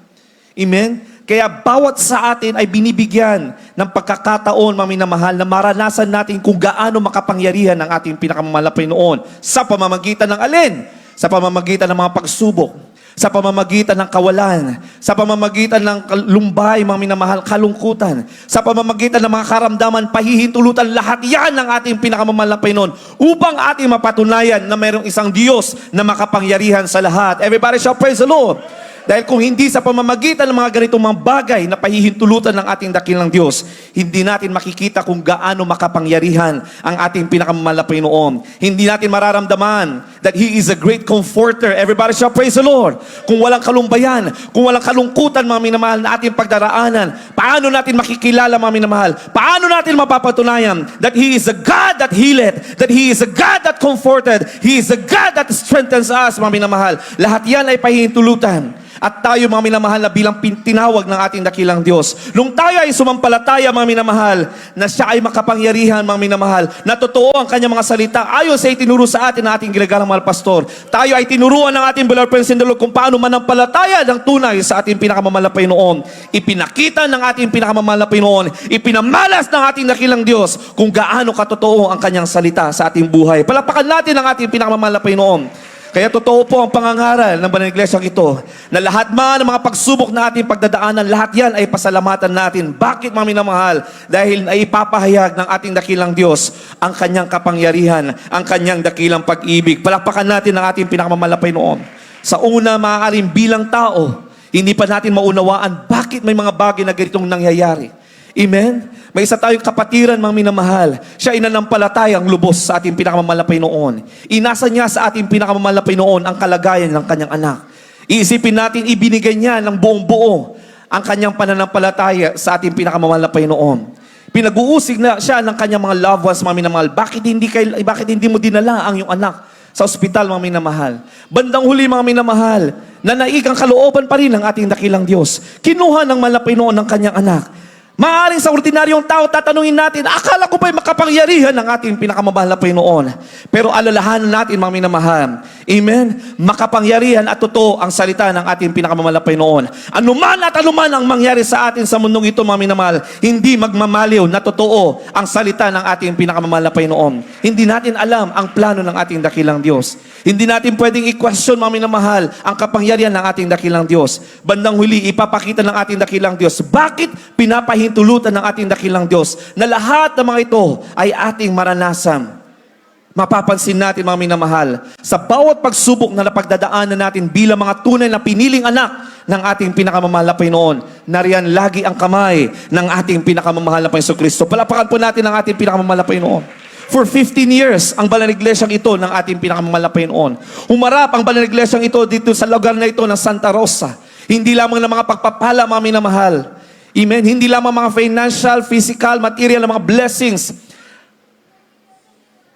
Speaker 1: Amen? Kaya bawat sa atin ay binibigyan ng pagkakataon, mga minamahal, na maranasan natin kung gaano makapangyarihan ng ating pinakamamahal na Panginoon sa pamamagitan ng alin? Sa pamamagitan ng mga pagsubok, sa pamamagitan ng kawalan, sa pamamagitan ng lumbay, mga minamahal, kalungkutan, sa pamamagitan ng mga karamdaman, pahihintulutan, lahat yan ng ating pinakamamahal na Panginoon upang ating mapatunayan na mayroong isang Diyos na makapangyarihan sa lahat. Everybody shall praise the Lord. Dahil kung hindi sa pamamagitan ng mga ganitong mga bagay na pahihintulutan ng ating dakilang Diyos, hindi natin makikita kung gaano makapangyarihan ang ating pinakamamahal na Panginoon. Hindi natin mararamdaman that He is a great comforter. Everybody shall praise the Lord. Kung walang kalumbayan, kung walang kalungkutan, mga minamahal, na ating pagdaraanan, paano natin makikilala, mga minamahal? Paano natin mapapatunayan that He is a God that healeth, that He is a God that comforted, He is a God that strengthens us, mga minamahal. Lahat yan ay pahihintulutan. At tayo, mga minamahal, na bilang tinawag ng ating dakilang Diyos. Nung tayo ay sumampalataya, mga minamahal, na siya ay makapangyarihan, mga minamahal, na totoo ang kanyang mga salita, ayon sa itinuro sa atin ng ating ginagalang mahal pastor, tayo ay tinuruan ng ating beloved friends in the Lord kung paano manampalataya ng tunay sa ating pinakamamahal na Panginoon. Ipinakita ng ating pinakamamahal na Panginoon, ipinamalas ng ating dakilang Diyos kung gaano katotoo ang kanyang salita sa ating buhay. Palapakan natin ang ating pinakamamahal na Panginoon. Kaya totoo po ang pangangaral ng Banal na Iglesyang ito, na lahat man ng mga pagsubok na ating pagdadaanan, lahat yan ay pasalamatan natin. Bakit, mga minamahal? Dahil ay ipapahayag ng ating dakilang Diyos ang kanyang kapangyarihan, ang kanyang dakilang pag-ibig. Palakpakan natin ang ating pinakamamahal na Panginoon. Sa una, maaaring bilang tao, hindi pa natin maunawaan bakit may mga bagay na ganitong nangyayari. Amen? May isa tayong kapatiran, mga minamahal. Siya ay nanampalatayang lubos sa ating pinakamamahal na Panginoon. Inasa niya sa ating pinakamamahal na Panginoon ang kalagayan ng kanyang anak. Iisipin natin, ibinigay niya ng buong buo ang kanyang pananampalataya sa ating pinakamamahal na Panginoon. Pinag-uusig na siya ng kanyang mga loved ones, mga minamahal. Bakit hindi mo dinala ang iyong anak sa ospital, mga minamahal? Bandang huli, mga minamahal, nanaig ang kalooban pa rin ng ating dakilang Diyos. Kinuha ng mahal na Panginoon ng kanyang anak. Maaring sa ordinaryong tao, tatanungin natin, akala ko ba'y makapangyarihan ng ating pinakamamahal na Panginoon? Pero alalahanan natin, mga minamahal, amen? Makapangyarihan at totoo ang salita ng ating pinakamamahal na Panginoon. Anuman at anuman ang mangyari sa atin sa mundong ito, mga minamahal, hindi magmamaliw na totoo ang salita ng ating pinakamamahal na Panginoon. Hindi natin alam ang plano ng ating dakilang Diyos. Hindi natin pwedeng i-question, mga minamahal, ang kapangyarihan ng ating dakilang Diyos. Bandang huli, ipapakita ng ating dakilang Diyos. Bakit pinapahintulutan ng ating dakilang Diyos na lahat ng mga ito ay ating maranasan? Mapapansin natin, mga minamahal, sa bawat pagsubok na napagdadaanan natin bilang mga tunay na piniling anak ng ating pinakamamahal na Panginoon, nariyan lagi ang kamay ng ating pinakamamahal na Panginoon Kristo. Palapakan po natin ang ating pinakamamahal na Panginoon. For 15 years, ang banal na iglesyang ito ng ating pinakamamahal na Panginoon. Humarap ang banal na iglesyang ito dito sa lugar na ito ng Santa Rosa. Hindi lamang ng mga pagpapala, mga minamahal. Amen? Hindi lamang mga financial, physical, material, mga blessings.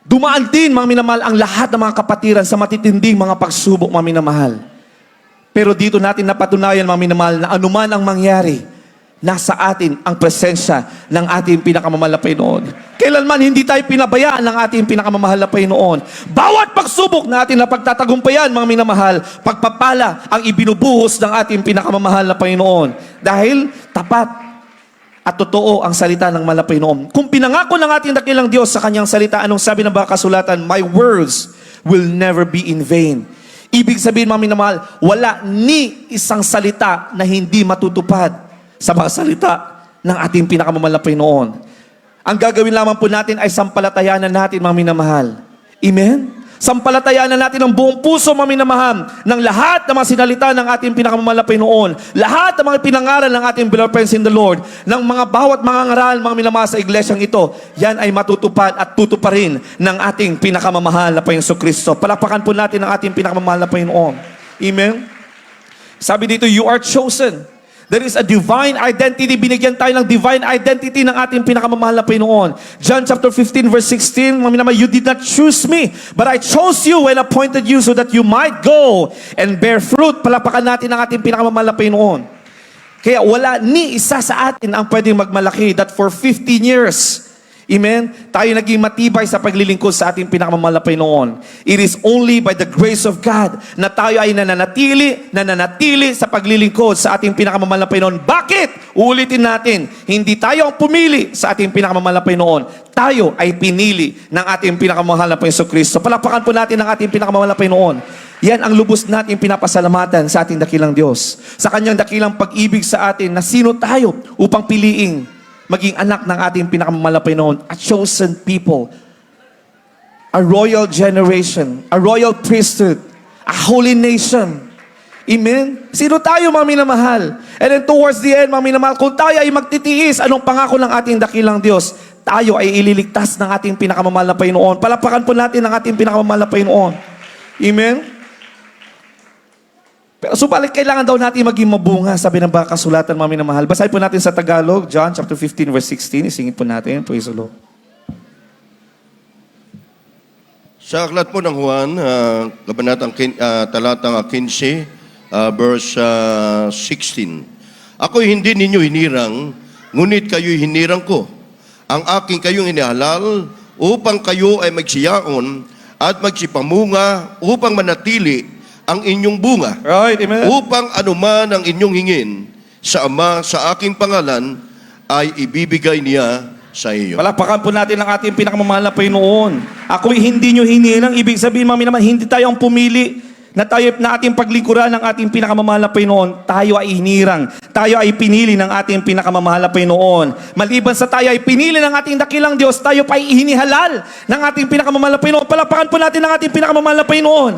Speaker 1: Dumaan din, mga minamahal, ang lahat ng mga kapatiran sa matitinding mga pagsubok, mga minamahal. Pero dito natin napatunayan, mga minamahal, na anuman ang mangyari, nasa atin ang presensya ng ating pinakamamahal na Panginoon. Kailanman hindi tayo pinabayaan ng ating pinakamamahal na Panginoon. Bawat pagsubok na ating napagtatagumpayan, mga minamahal, pagpapala ang ibinubuhos ng ating pinakamamahal na Panginoon. Dahil tapat at totoo ang salita ng mahal na Panginoon. Kung pinangako ng ating dakilang Diyos sa kanyang salita, anong sabi ng baka kasulatan? My words will never be in vain. Ibig sabihin, mga minamahal, wala ni isang salita na hindi matutupad sa mga salita ng ating pinakamamahal na Panginoon. Ang gagawin lamang po natin ay sampalatayanan natin, mga minamahal. Amen? Sampalatayanan natin ng buong puso, mga minamahal, ng lahat ng mga sinalita ng ating pinakamamahal na Panginoon. Lahat ng mga pinangaral ng ating beloved friends in the Lord, ng mga bawat mga ngaral, mga minamahal sa iglesyang ito, yan ay matutupad at tutuparin ng ating pinakamamahal na Panginoon Kristo. Palapakan po natin ang ating pinakamamahal na Panginoon. Amen? Sabi dito, you are chosen. There is a divine identity. Binigyan tayo ng divine identity ng ating pinakamamahal na Panginoon. John chapter 15 verse 16, you did not choose me, but I chose you and appointed you so that you might go and bear fruit. Palapakan natin ang ating pinakamamahal na Panginoon. Kaya wala ni isa sa atin ang pwedeng magmalaki that for 15 years, amen, tayo naging matibay sa paglilingkod sa ating pinakamamahal na Panginoon. It is only by the grace of God na tayo ay nananatili sa paglilingkod sa ating pinakamamahal na Panginoon. Bakit? Uulitin natin, hindi tayo ang pumili sa ating pinakamamahal na Panginoon. Tayo ay pinili ng ating pinakamamahal na Panginoon Kristo. Palapakan po natin ang ating pinakamamahal na Panginoon. Yan ang lubos natin pinapasalamatan sa ating dakilang Diyos. Sa kanyang dakilang pag-ibig sa atin na sino tayo upang piliing maging anak ng ating pinakamamahal na Panginoon, a chosen people, a royal generation, a royal priesthood, a holy nation. Amen? Sino tayo, mga minamahal? And then towards the end, mga minamahal, kung tayo ay magtitiis, anong pangako ng ating dakilang Diyos? Tayo ay ililigtas ng ating pinakamamahal na Panginoon. Palapakan po natin ang ating pinakamamahal na Panginoon. Amen? Pero subalit kailangan daw natin maging mabunga, sabi ng mga kasulatan, mga minamahal. Basahin po natin sa Tagalog, John chapter 15 verse 16. Isingin po natin. Praise the Lord.
Speaker 3: Sa aklat po ng Juan, talatang 15, verse 16. Ako'y hindi ninyo hinirang, ngunit kayo'y hinirang ko. Ang aking kayong inihalal upang kayo ay magsiyaon at magsipamunga upang manatili ang inyong bunga.
Speaker 1: Right, amen.
Speaker 3: Upang anuman ang inyong hingin sa Ama sa aking pangalan ay ibibigay niya sa iyo.
Speaker 1: Palapakan po natin ang ating pinakamamahal na Panginoon. Ako'y hindi nyo hinirang. Ibig sabihin, mga minamahal, hindi tayo ang pumili na ating paglingkuran ng ating pinakamamahal na Panginoon. Tayo ay hinirang. Tayo ay pinili ng ating pinakamamahal na Panginoon. Maliban sa tayo ay pinili ng ating dakilang Diyos, tayo pa ay hinihalal ng ating pinakamamahal na Panginoon. Palapakan po natin ang ating pinakamamahal na Panginoon.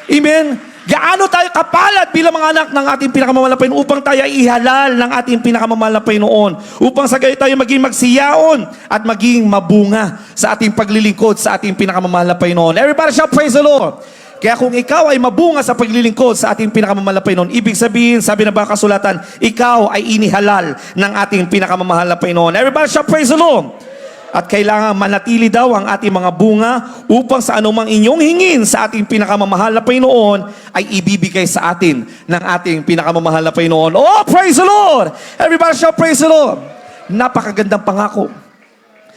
Speaker 1: Amen? Gaano tayo kapalat bilang mga anak ng ating pinakamamahal na Panginoon upang tayo ay ihalal ng ating pinakamamahal na Panginoon. Upang sa gayon tayo maging magsiyaon at maging mabunga sa ating paglilingkod sa ating pinakamamahal na Panginoon. Everybody shout praise the Lord. Kaya kung ikaw ay mabunga sa paglilingkod sa ating pinakamamahal na Panginoon, ibig sabihin, sabi ng mga kasulatan, ikaw ay inihalal ng ating pinakamamahal na Panginoon. Everybody shout praise the Lord. At kailangan manatili daw ang ating mga bunga upang sa anumang inyong hingin sa ating pinakamamahal na Panginoon ay ibibigay sa atin ng ating pinakamamahal na Panginoon. Oh, praise the Lord! Everybody shout praise the Lord! Napakagandang pangako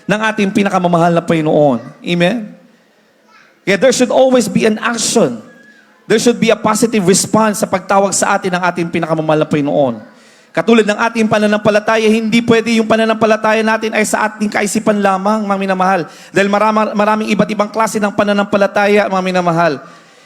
Speaker 1: ng ating pinakamamahal na Panginoon. Amen? Kaya there should always be an action. There should be a positive response sa pagtawag sa atin ng ating pinakamamahal na Panginoon. Katulad ng ating pananampalataya, hindi pwede yung pananampalataya natin ay sa ating kaisipan lamang, mga minamahal. Dahil maraming iba't ibang klase ng pananampalataya, mga minamahal.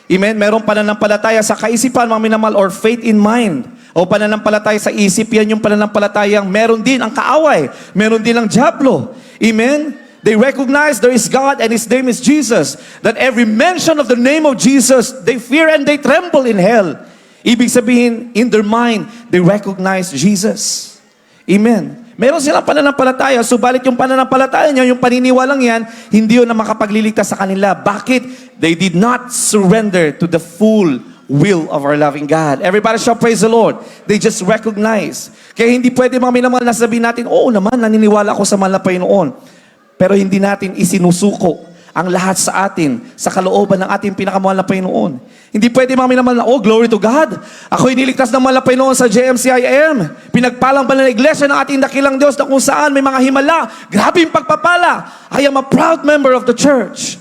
Speaker 1: Amen? Merong pananampalataya sa kaisipan, mga minamahal, or faith in mind. O pananampalataya sa isip, yan yung pananampalatayang meron din ang kaaway. Meron din ang diablo. Amen? They recognize there is God and His name is Jesus. That every mention of the name of Jesus, they fear and they tremble in hell. Ibig sabihin, in their mind, they recognize Jesus. Amen. Meron silang pananampalataya, subalit yung pananampalataya niya, yung paniniwalang yan, hindi yun na makapagliligtas sa kanila. Bakit? They did not surrender to the full will of our loving God. Everybody shall praise the Lord. They just recognize. Kaya hindi pwede mga minamahal na sabihin natin, oo naman, naniniwala ako sa mahal na Panginoon. Pero hindi natin isinusuko ang lahat sa atin, sa kalooban ng ating pinakamahal na Panginoon. Hindi pwede mga minamahal na, oh, glory to God. Ako iniligtas ng mahal na Panginoon sa JMCIM. Pinagpalang ba ng iglesia ng ating dakilang Diyos na kung saan may mga himala. Grabe yung pagpapala. I am a proud member of the church.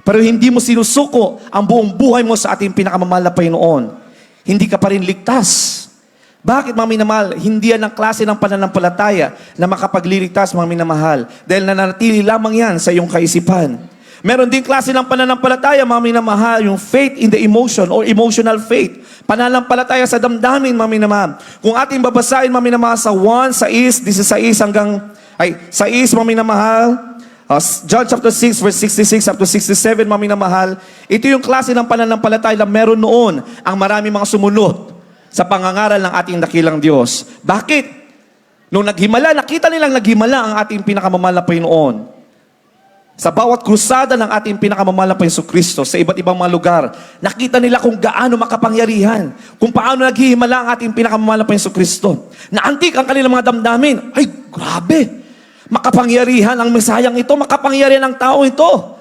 Speaker 1: Pero hindi mo sinusuko ang buong buhay mo sa ating pinakamahal na Panginoon. Hindi ka pa rin ligtas. Bakit, mga minamahal? Hindi yan ang klase ng pananampalataya na makapagliligtas, mga minamahal. Dahil nananatili lamang yan sa iyong kaisipan. Meron din klase ng pananampalataya, mga minamahal, yung faith in the emotion or emotional faith. Pananampalataya sa damdamin, mga minamahal. Kung ating babasahin, mga minamahal, sa 1, 16 hanggang, 6, mga minamahal, John chapter 6, verse 66 up to 67, mga minamahal, ito yung klase ng pananampalataya na meron noon ang marami mga sumunod sa pangangaral ng ating dakilang Diyos. Bakit? Nung naghimala, nakita nilang naghimala ang ating pinakamamahal na Panginoon. Sa bawat krusada ng ating pinakamamahal na Panginoong Kristo sa iba't ibang mga lugar, nakita nila kung gaano makapangyarihan, kung paano naghihimala ang ating pinakamamahal na Panginoong Kristo. Naantik ang kanilang mga damdamin. Ay, grabe! Makapangyarihan ang Mesayang ito, makapangyarihan ang tao ito.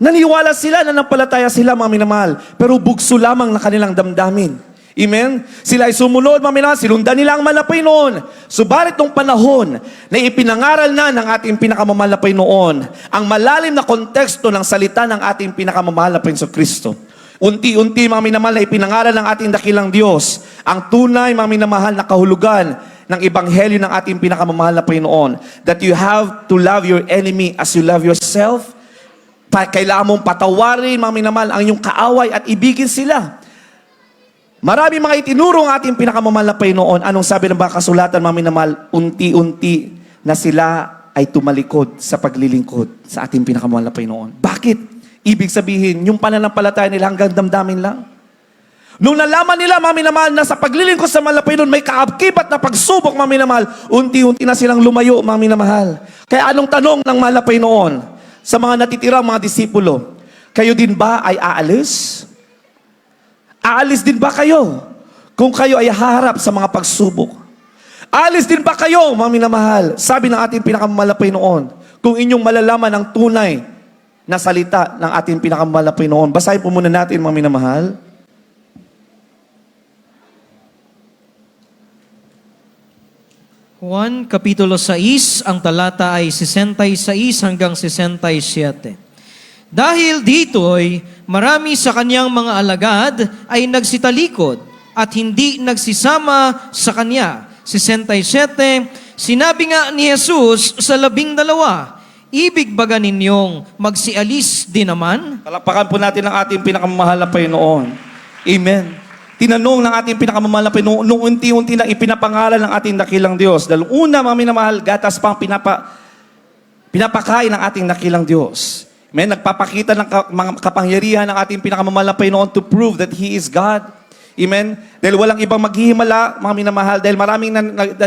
Speaker 1: Naniwala sila, nanampalataya sila, mga minamahal, pero bugso lamang na kanilang damdamin. Amen? Sila ay sumunod, mga minamahal, sinundan nila ang malapay noon. Subalit nung panahon na ipinangaral na ng ating pinakamamahal na Panginoon, ang malalim na konteksto ng salita ng ating pinakamamahal na Panginoon Kristo. Unti-unti, mga minamahal, na ipinangaral ng ating dakilang Diyos, ang tunay, mga minamahal, na kahulugan ng ebanghelyo ng ating pinakamamahal na Panginoon, that you have to love your enemy as you love yourself. Kailangan mong patawarin, mga minamahal, ang iyong kaaway at ibigin sila. Marami mga itinuro ang ating pinakamamahal na Panginoon. Anong sabi ng mga kasulatan, mga minamahal? Unti-unti na sila ay tumalikod sa paglilingkod sa ating pinakamamahal na Panginoon. Bakit? Ibig sabihin, yung pananampalataya nila hanggang damdamin lang. Nung nalaman nila, mga minamahal, na sa paglilingkod sa mahal na Panginoon, may kaabkibat na pagsubok, mga minamahal, unti-unti na silang lumayo, mga minamahal. Kaya anong tanong ng mahal na Panginoon sa mga natitirang mga disipulo? Kayo din ba ay aalis? Aalis din ba kayo kung kayo ay haharap sa mga pagsubok? Aalis din ba kayo, mga minamahal? Sabi ng ating pinakamamahal na Panginoon, kung inyong malalaman ang tunay na salita ng ating pinakamamahal na Panginoon. Basahin po muna natin, mga minamahal.
Speaker 4: Juan, Kapitulo 6, ang talata ay 66 hanggang 67. Dahil dito'y marami sa kanyang mga alagad ay nagsitalikod at hindi nagsisama sa kanya. 67, sinabi nga ni Jesus sa 12, ibig baga ninyong magsialis din naman?
Speaker 1: Palakpakan po natin ang ating pinakamamahal na Panginoon. Amen. Tinanong ng ating pinakamamahal na Panginoon, nung unti-unti na ipinapangalan ng ating dakilang Diyos. Dahil una, mga minamahal, gatas pang pinapakain ng ating dakilang Diyos. Amen. Nagpapakita ng mga kapangyarihan ng ating pinakamamahal na Panginoon to prove that He is God. Amen. Dahil walang ibang maghihimala, mga minamahal, dahil maraming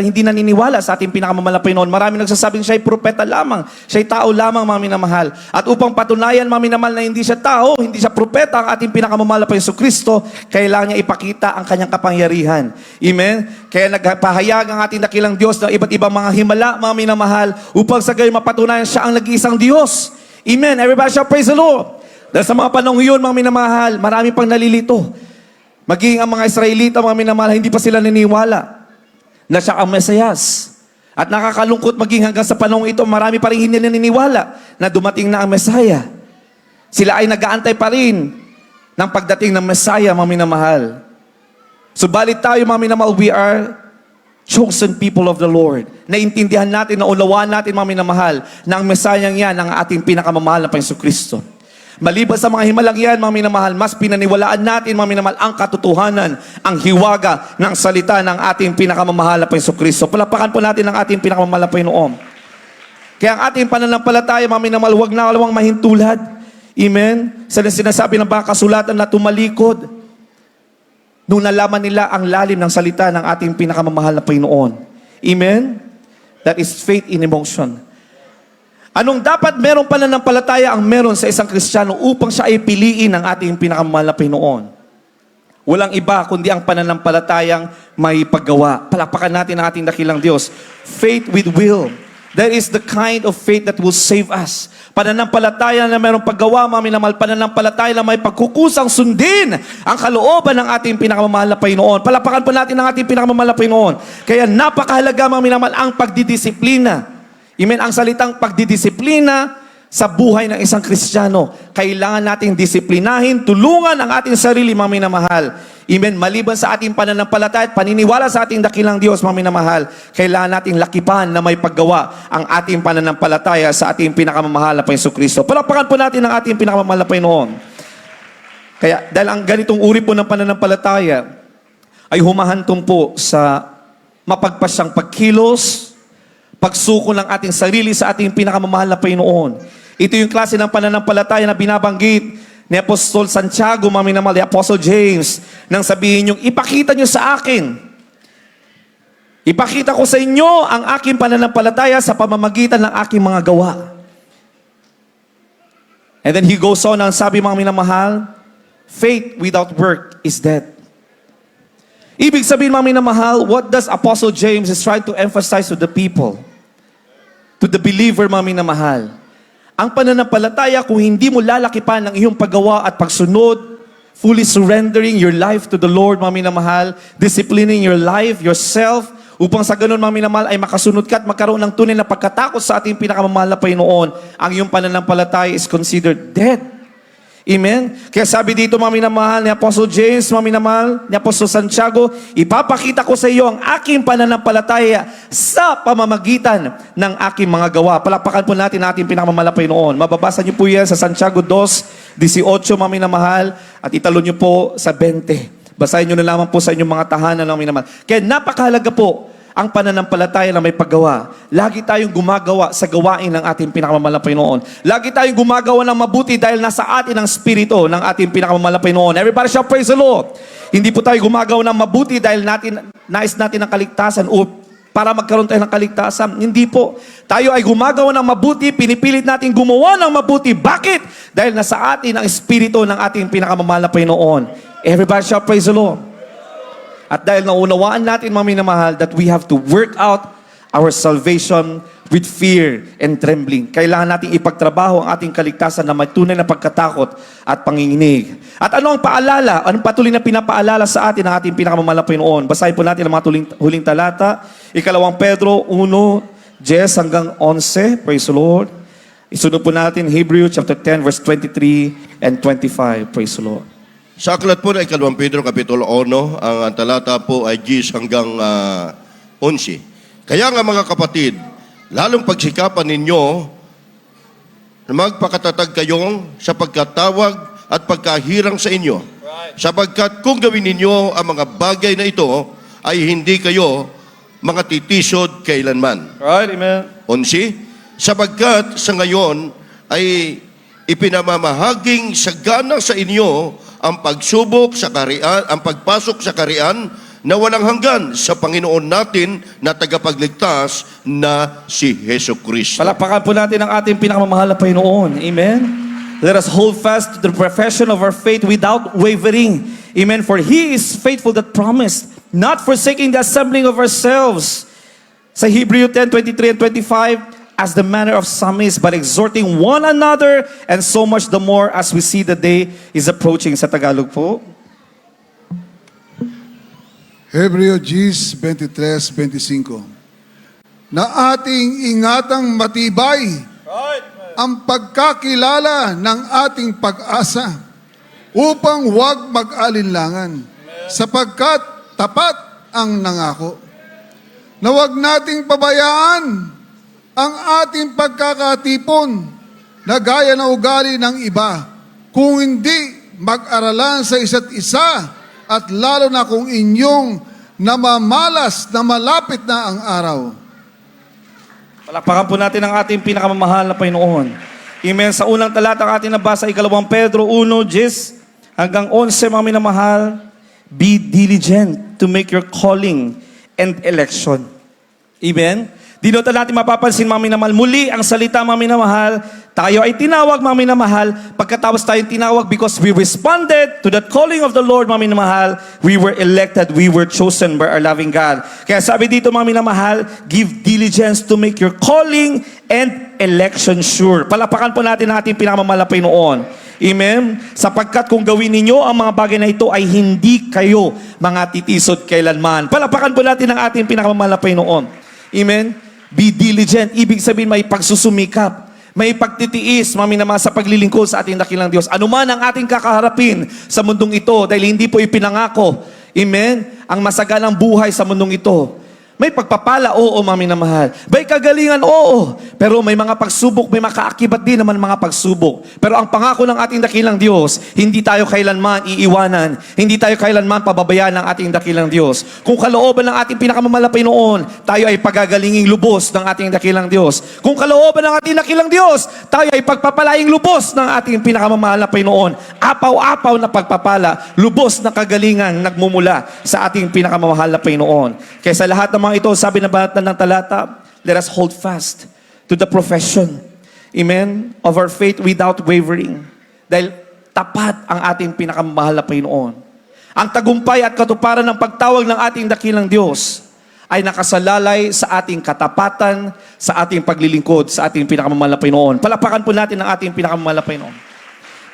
Speaker 1: hindi naniniwala sa ating pinakamamahal na Panginoon. Maraming nagsasabing siya'y propeta lamang, siya'y tao lamang, mga minamahal. At upang patunayan, mga minamahal, na hindi siya tao, hindi siya propeta, ang ating pinakamamahal na Panginoon Kristo, kailangan niya ipakita ang kanyang kapangyarihan. Amen. Kaya nagpahayag ang ating dakilang Diyos ng iba't ibang mga himala, mga minamahal, upang sa gayon mapatunayan siya ang nag-iisang Diyos. Amen. Everybody shall praise the Lord. Dahil sa mga panahon yun, mga minamahal, marami pang nalilito. Maging ang mga Israelita, mga minamahal, hindi pa sila naniniwala na siya ang Mesayas. At nakakalungkot maging hanggang sa panahon ito, marami pa rin hindi naniniwala na dumating na ang Mesaya. Sila ay nag-aantay pa rin ng pagdating ng Mesaya, mga minamahal. Subalit tayo, mga minamahal, we are chosen people of the Lord. Naintindihan natin, naunawaan natin, mga minamahal, na ang Mesayang yan ang ating pinakamamahal na Panginoon Kristo. Maliban sa mga himalang yan, mga minamahal, mas pinaniwalaan natin, mga minamahal, ang katotohanan, ang hiwaga ng salita ng ating pinakamamahal na Panginoon Kristo. Palapakan po natin ang ating pinakamamahal na Panginoon. Kaya ang ating pananampalataya, mga minamahal, huwag na kalawang mahintulad. Amen? Sa sinasabi ng mga kasulatan na tumalikod, nung nalaman nila ang lalim ng salita ng ating pinakamamahal na Panginoon. Amen? That is faith in emotion. Anong dapat merong pananampalataya ang meron sa isang Kristiyano upang siya ay piliin ng ating pinakamamahal na Panginoon? Walang iba kundi ang pananampalatayang may paggawa. Palakpakan natin ang ating dakilang Diyos. Faith with will. That is the kind of faith that will save us. Pananampalataya na mayroong paggawa, mga minamahal. Pananampalataya na may pagkukusang sundin ang kalooban ng ating pinakamamahal na Panginoon. Palakpakan po natin ang ating pinakamamahal na Panginoon. Kaya napakahalaga, mga minamahal, ang pagdidisiplina. Amen. Ang salitang pagdidisiplina sa buhay ng isang Kristiyano. Kailangan nating disiplinahin, tulungan ang ating sarili, mga minamahal. Amen. Maliban sa ating pananampalataya at paniniwala sa ating dakilang Diyos, mga minamahal, kailangan nating lakipan na may paggawa ang ating pananampalataya sa ating pinakamamahal na Panginoon Kristo. Palakpakan po natin ang ating pinakamamahal na Panginoon. Kaya dahil ang ganitong uri po ng pananampalataya ay humahantong po sa mapagpasyang pagkilos, pagsuko ng ating sarili sa ating pinakamamahal na Panginoon. Ito yung klase ng pananampalataya na binabanggit ni Apostol Santiago, mga minamahal, ni Apostle James, nang sabihin yung, ipakita nyo sa akin. Ipakita ko sa inyo ang aking pananampalataya sa pamamagitan ng aking mga gawa. And then he goes on, ang sabi mga minamahal, faith without work is dead. Ibig sabihin mga minamahal, what does Apostle James is trying to emphasize to the people? To the believer mga minamahal. Ang pananampalataya kung hindi mo lalakipan ng iyong paggawa at pagsunod, fully surrendering your life to the Lord mga minamahal, disciplining your life, yourself, upang sa ganun mga minamahal ay makasunod ka at magkaroon ng tunay na pagkatakot sa ating pinakamamahal na Panginoon, ang iyong pananampalataya is considered dead. Amen? Kaya sabi dito mga minamahal ni Apostle James, mga minamahal ni Apostle Santiago, ipapakita ko sa iyo ang aking pananampalataya sa pamamagitan ng aking mga gawa. Palakpakan po natin ating pinakamamahal na Panginoon. Mababasa niyo po yan sa Santiago 2:18 mga minamahal, at italon niyo po sa 20. Basahin niyo na lamang po sa inyong mga tahanan mga minamahal. Kaya napakahalaga po ang pananampalataya na may paggawa. Lagi tayong gumagawa sa gawain ng ating pinakamamahal na Panginoon. Lagi tayong gumagawa ng mabuti dahil nasa atin ang spirito ng ating pinakamamahal na Panginoon. Everybody shall praise the Lord. Hindi po tayo gumagawa ng mabuti dahil nais natin ang kaligtasan o para magkaroon tayo ng kaligtasan. Hindi po. Tayo ay gumagawa ng mabuti, pinipilit natin gumawa ng mabuti. Bakit? Dahil nasa atin ang spirito ng ating pinakamamahal na Panginoon. Everybody shall praise the Lord. At dahil naunawaan natin, mga minamahal, that we have to work out our salvation with fear and trembling. Kailangan natin ipagtrabaho ang ating kaligtasan na may tunay na pagkatakot at panginginig. At ano ang paalala? Anong patuloy na pinapaalala sa atin ng ating pinakamamahal na Panginoon? Basahin po natin ang mga huling talata. 2 Pedro 1:10 hanggang 11. Praise the Lord. Isunod po natin Hebrews chapter 10 verse 23 and 25. Praise the Lord.
Speaker 3: Sa aklat po ng 2 Pedro Kapitulo 1, ang talata po ay 10 hanggang 11. Kaya nga mga kapatid, lalong pagsikapan ninyo na magpakatatag kayong sa pagkatawag at pagkahirang sa inyo. Sapagkat kung gawin ninyo ang mga bagay na ito, ay hindi kayo mga titisod kailanman.
Speaker 1: Right, amen.
Speaker 3: 11, sapagkat sa ngayon ay ipinamamahaging sagana sa inyo ang pagsubok sa karian, ang pagpasok sa karian na walang hanggan sa Panginoon natin na tagapagligtas na si Hesus Kristo.
Speaker 1: Palakpakan po natin ang ating pinakamamahal na Panginoon. Amen. Let us hold fast to the profession of our faith without wavering. Amen. For He is faithful that promised, not forsaking the assembling of ourselves. Sa Hebrews 10:23 and 25, as the manner of some is, but exhorting one another, and so much the more as we see the day is approaching. Sa Tagalog po.
Speaker 2: Hebreo 10:23-25. Na ating ingatang matibay ang pagkakilala ng ating pag-asa upang huwag mag-alinlangan sapagkat tapat ang nangako. Na huwag nating pabayaan ang ating pagkakatipon na gaya ng ugali ng iba, kung hindi mag-aralan sa isa't isa at lalo na kung inyong namamalas na malapit na ang araw.
Speaker 1: Palakpakan po natin ang ating pinakamamahal na Panginoon. Amen. Sa unang talata ang ating nabasa, 2 Pedro 1:10 hanggang 11, mga minamahal, be diligent to make your calling and election. Amen. Dito natin mapapansin, mga minamahal, muli ang salita, mga minamahal, tayo ay tinawag, mga minamahal, pagkatapos tayong tinawag because we responded to the calling of the Lord, mga minamahal, we were elected, we were chosen by our loving God. Kaya sabi dito, mga minamahal, give diligence to make your calling and election sure. Palapakan po natin ang ating pinakamamahal na Panginoon. Amen? Sapagkat kung gawin ninyo ang mga bagay na ito ay hindi kayo mga titisod kailanman. Palapakan po natin ang ating pinakamamahal na Panginoon. Amen? Be diligent. Ibig sabihin may pagsusumikap, may pagtitiis, maminama sa paglilingkod sa ating dakilang Diyos. Ano man ang ating kakaharapin sa mundong ito dahil hindi po ipinangako, amen, ang masagalang buhay sa mundong ito. May pagpapala, oo, maminamahal. May kagalingan, oo. Pero may mga pagsubok, may makaakibat din naman mga pagsubok. Pero ang pangako ng ating dakilang Diyos, hindi tayo kailanman iiwanan. Hindi tayo kailanman pababayaan ng ating dakilang Diyos. Kung kalooban ng ating pinakamamahal na Panginoon, tayo ay pagagalinging lubos ng ating dakilang Diyos. Kung kalooban ng ating dakilang Diyos, tayo ay pagpapalaing lubos ng ating pinakamamahal na Panginoon. Apaw-apaw na pagpapala, lubos na kagalingan nagmumula sa ating pinakamamahal na Panginoon. Kaya sa lahat ng mga ito, sabi na banat ng talata, let us hold fast to the profession. Amen? Of our faith without wavering. Dahil tapat ang ating pinakamahal na Panginoon. Ang tagumpay at katuparan ng pagtawag ng ating dakilang Diyos ay nakasalalay sa ating katapatan, sa ating paglilingkod, sa ating pinakamamahal na Panginoon. Palapakan po natin ang ating pinakamamahal na Panginoon.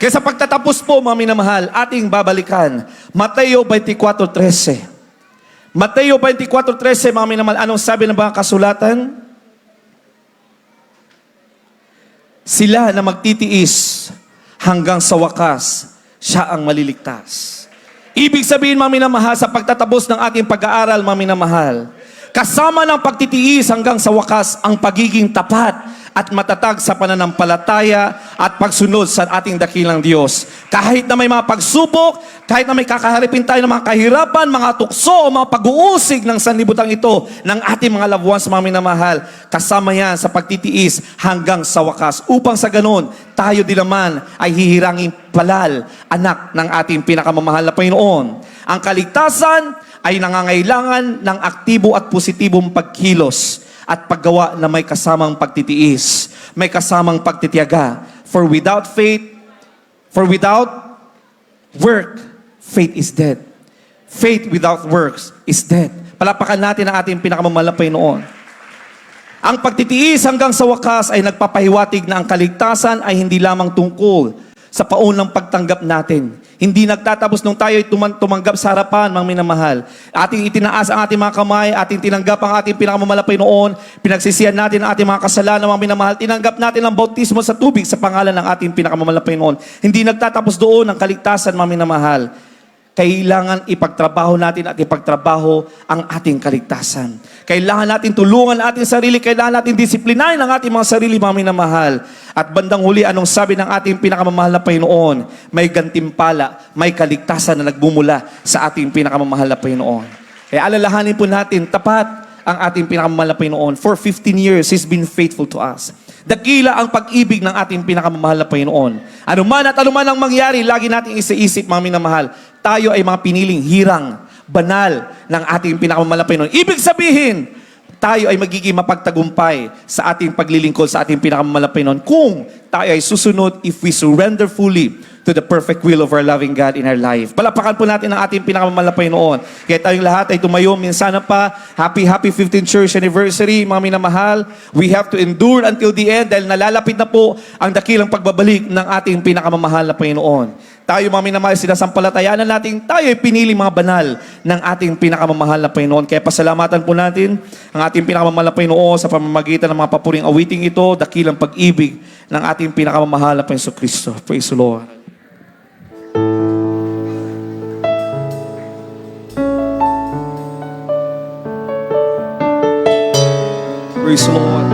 Speaker 1: Kaya sa pagtatapos po, mga minamahal, ating babalikan, Mateo 24:13. Mateo 24:13, mga minamahal, anong sabi ng mga kasulatan? Sila na magtitiis hanggang sa wakas, siya ang maliligtas. Ibig sabihin, mga minamahal, sa pagtatapos ng ating pag-aaral, mga minamahal, kasama ng pagtitiis hanggang sa wakas ang pagiging tapat at matatag sa pananampalataya at pagsunod sa ating dakilang Diyos. Kahit na may mga pagsubok, kahit na may kakaharipin tayo ng mga kahirapan, mga tukso o mga pag-uusig ng sanlibutan ito ng ating mga loved ones, mga minamahal, kasama yan sa pagtitiis hanggang sa wakas. Upang sa ganun, tayo din naman ay hihirangin palal, anak ng ating pinakamamahal na Panginoon. Ang kaligtasan ay nangangailangan ng aktibo at positibong pagkilos at paggawa na may kasamang pagtitiis, may kasamang pagtitiyaga. For without work, faith is dead. Faith without works is dead. Palapakan natin ang ating pinakamamahal na Panginoon. Ang pagtitiis hanggang sa wakas ay nagpapahiwatig na ang kaligtasan ay hindi lamang tungkol sa paunang pagtanggap natin. Hindi nagtatapos nung tayo ay tumanggap sa harapan, mga minamahal. Ating itinaas ang ating mga kamay, ating tinanggap ang ating pinakamamahal na Panginoon, pinagsisihan natin ang ating mga kasalanan, mga minamahal, tinanggap natin ang bautismo sa tubig sa pangalan ng ating pinakamamahal na Panginoon. Hindi nagtatapos doon ang kaligtasan, mga minamahal. Kailangan ipagtrabaho natin at ipagtrabaho ang ating kaligtasan. Kailangan natin tulungan ang ating sarili, kailangan natin disiplinahin ang ating mga sarili, mga minamahal. At bandang huli, anong sabi ng ating pinakamamahal na Panginoon? May gantimpala, may kaligtasan na nagbumula sa ating pinakamamahal na Panginoon. Kaya alalahanin po natin, tapat ang ating pinakamamahal na Panginoon. For 15 years, He's been faithful to us. Dakila ang pag-ibig ng ating pinakamamahal na Panginoon. Ano man at ano man ang mangyari, lagi nating isa-isip, mga minamahal, tayo ay mga piniling hirang, banal ng ating pinakamamahal na Panginoon. Ibig sabihin, tayo ay magiging mapagtagumpay sa ating paglilingkod sa ating pinakamamahal na Panginoon kung tayo ay susunod if we surrender fully to the perfect will of our loving God in our life. Palapakan po natin ang ating pinakamamahal na Panginoon. Kaya tayong lahat ay tumayo, minsan na pa, happy 15th church anniversary, mga minamahal. We have to endure until the end dahil nalalapit na po ang dakilang pagbabalik ng ating pinakamamahal na Panginoon. Tayo, mga minamahal, sinasampalatayaan na natin, tayo ay pinili mga banal ng ating pinakamamahal na Panginoon. Kaya pasalamatan po natin ang ating pinakamamahal na Panginoon sa pamamagitan ng mga papuring awiting ito, dakilang pag-ibig ng ating pinakamamahal na Panginoon Kristo. Praise the Lord. Praise the Lord.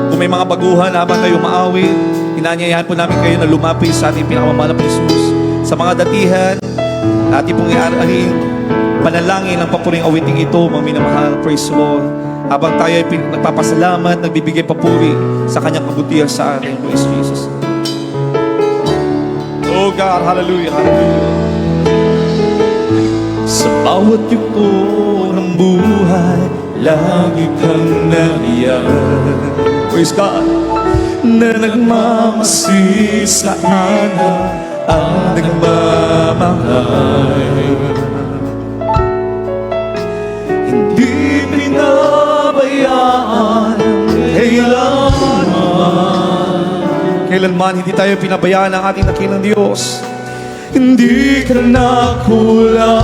Speaker 1: Kung may mga baguhan habang kayo maawit, inanyayahan po namin kayo na lumapit sa ating pinakamamahal na Jesus. Sa mga datihan, ating pong i-aring panalangin ang papuring awiting ito, mga minamahal. Praise the Lord. Habang tayo ay nagpapasalamat, nagbibigay papuri sa kanyang kabutihan sa atin. Praise Jesus. Oh God, hallelujah, hallelujah. Sa bawat yugto ng buhay, lagi kang nariyan. Praise God. Na nagmamasid sa anak ang nagmamahal. Hindi pinabayaan kailanman hindi tayo pinabayaan ng ating dakilang Diyos. Hindi ka nakulang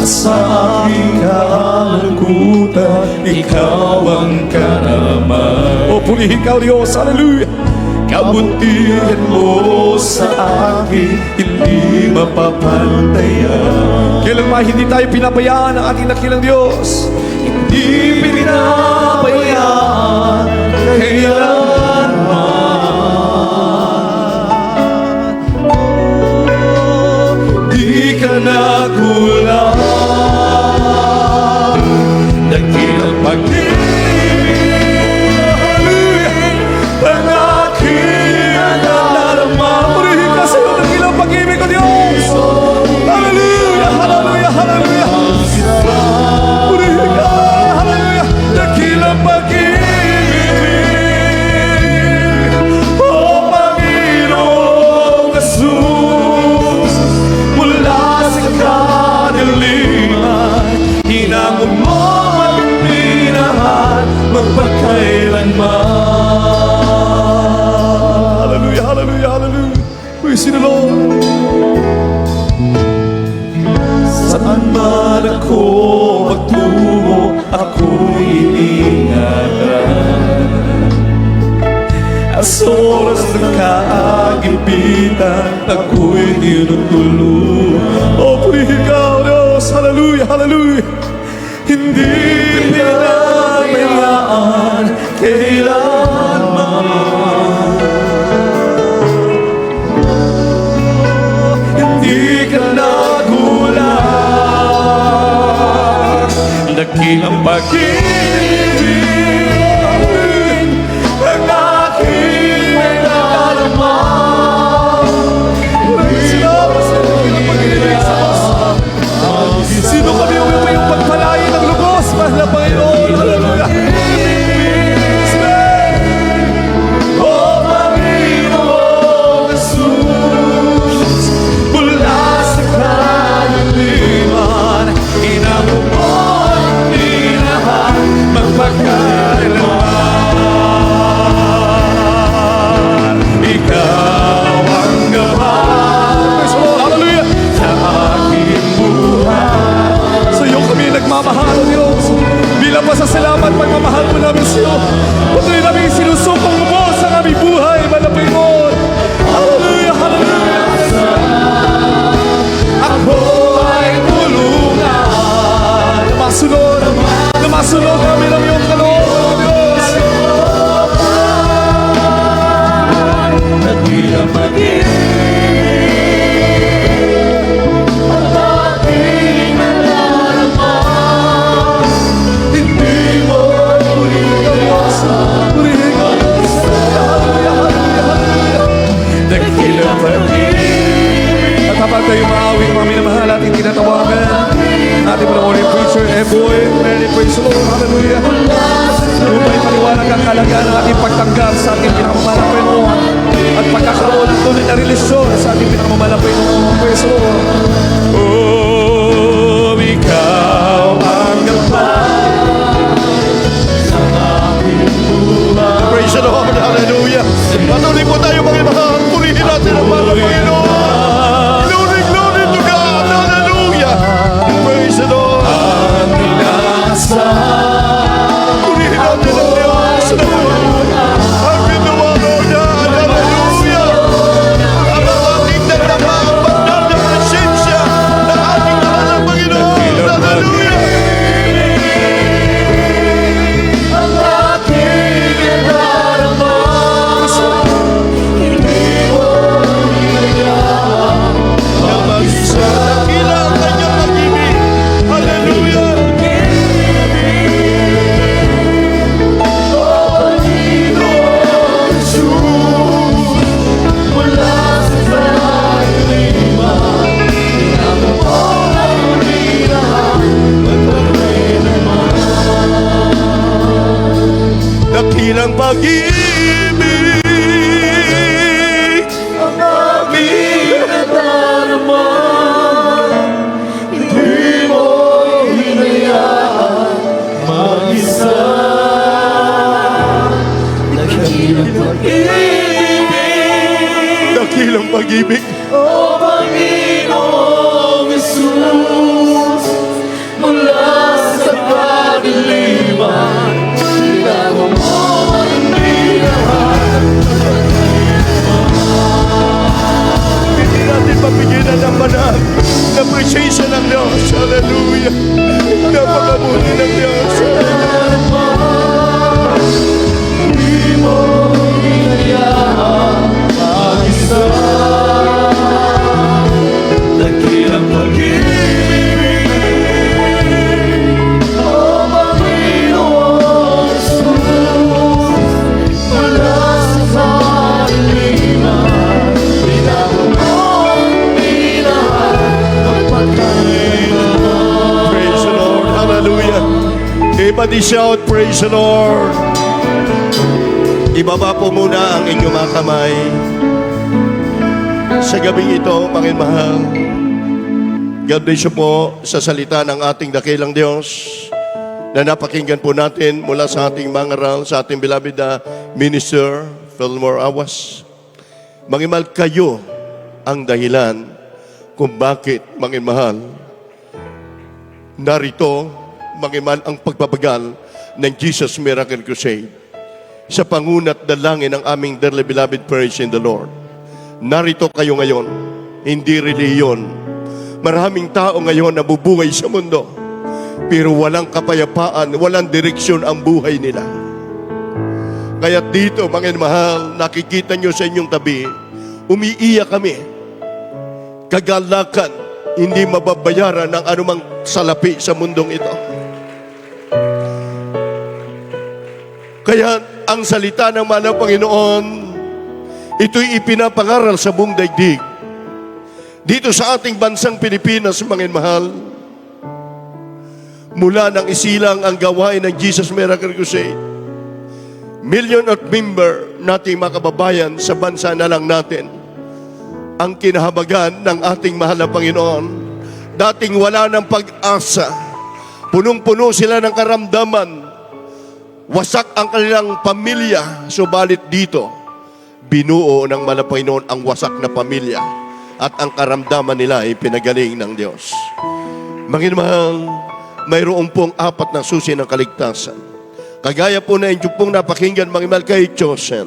Speaker 1: at sa aking kalungkutan, ikaw ang karaman. O purihin ka, Diyos, hallelujah. Kabutihan mo sa akin, hindi mapapantayan. Kailanman hindi tayo pinabayaan ng ating dakilang Diyos. Hindi pinabayaan kailanman. Di ka nakulang. Dakilang pag-ibig ang aking nadarama. Purihin ka sa'yo, dakilang pag-ibig ko, Diyos. Hallelujah, hallelujah, hallelujah. Purihin ka, hallelujah. Dakilang pag-ibig magpakailanman. Hallelujah, hallelujah, hallelujah. Praise the Lord. Saan man ako magtungo, ako'y iingatan. At sa oras ng kaagipitan, ako'y tinutulungan. O purihin ka, O Diyos. Hallelujah, hallelujah. Hindi pinabayaan kailanman. Hindi ka nagulang. Dakilang pag-ibig ang aking nalalaman. Sino kami yung pagpalain ng lubos? Mahal na Panginoon. Hallelujah. O Panginoon Jesus, mula sa kalaliman, inamumoy ni lahat magpagkailanman. Ikaw ang gabay, hallelujah, sa aking buhay. Sa iyo kami nagmamahal, Diyos. Bilang pasasalamat, pagmamahal mo namin sa iyo. Patuloy namin sinusukong lubos ang aming buhay, malapit mo. Hallelujah, hallelujah. Ako ay tulungan na masunod kami ng iyong kalooban, Diyos. Dakilang pag-ibig ang aking nalalaman. Hindi mo purihin ka, Diyos. Hallelujah, hallelujah, hallelujah. Dakilang pag-ibig. At habang tayo maawit, mga minamahal ating tinatawagan, ating panoorin preacher, boy, Mary, praise the Lord, hallelujah. Upay paliwanag ang kalagaan ng ating pagtanggap sa ating pinakamamahal na Panginoon at pagkakaroon ng tunay na relasyon sa ating pinakamamahal na Panginoon. Praise the Lord. Oh, ikaw ang gabay sa aking buhay.
Speaker 3: Praise the Lord. Hallelujah. Patuloy po tayo mga mahal. Purihin natin ang mga Panginoon. Glory, glory to God. Hallelujah. Praise the Lord.
Speaker 1: Ang inaasahan,
Speaker 3: Purihin natin ang Diyos. Ang ginawa mo yan. Hallelujah. Ang ating darama, ang banal na presensya ng ating mahal na Panginoon. Hallelujah.
Speaker 1: ang aking nararamdaman. Hindi mo hinayaan
Speaker 3: Na mag-isa dakila ang kanyang pag-ibig. Hallelujah.
Speaker 1: mula sa kalaliman. Inamumoy ni lahat magpakailanman.
Speaker 3: Dakilang pag-ibig
Speaker 1: Ang aming nadarama, hindi mo hinayaan mag-isa. Dakilang pag-ibig,
Speaker 3: Dakilang pag-ibig.
Speaker 1: O Panginoong Jesus, mula sa kadiliman, ginawa mo ang lahat.
Speaker 3: Hindi natin mapigilan ang banal na presensya ng Diyos. Hallelujah. Napakabuti ng Diyos.
Speaker 1: Hindi mo hinayaan mag-isa. Dakilang pag-ibig, O Panginoong Jesus, mula sa kadiliman, ginawa mo ang lahat magpakailanman.
Speaker 3: Praise the Lord. Hallelujah. Everybody shout, praise the Lord. Ibaba po muna ang inyong mga kamay. Sa gabing ito, Panginoon mahal, God bless you po sa salita ng ating dakilang Diyos. na napakinggan po natin mula sa ating mangaral, sa ating beloved na Minister Fillmore Awas. Mangimahal, kayo ang dahilan kung bakit, mangimahal, narito, mangimahal, ang pagbabagal ng Jesus Miracle Crusade sa pangunat dalangin ng aming dearly beloved prayers in the Lord. Narito kayo ngayon, hindi reliyon. Maraming tao ngayon nabubuhay sa mundo, pero walang kapayapaan, walang direksyon ang buhay nila. Kaya dito, mga mahal, nakikita nyo sa inyong tabi, umiiyak kami. Kagalakan, hindi mababayaran ng anumang salapi sa mundong ito. Kaya ang salita ng mahal na Panginoon, ito'y ipinapangaral sa buong daigdig. Dito sa ating bansang Pilipinas, mga mahal, mula nang isilang ang gawain ng Jesus Miracle Crusade, million of member nating mga kababayan sa bansa na lang natin ang kinahabagan ng ating mahal na Panginoon. Dating wala ng pag-asa, punong-puno sila ng karamdaman, wasak ang kanilang pamilya, subalit dito, binuo ng mahal na Panginoon ang wasak na pamilya at ang karamdaman nila ay pinagaling ng Diyos. Mga mahal, mayroon pong 4 na susi ng kaligtasan. Kagaya po na inyo pong napakinggan, mga mahal, kay Chosen.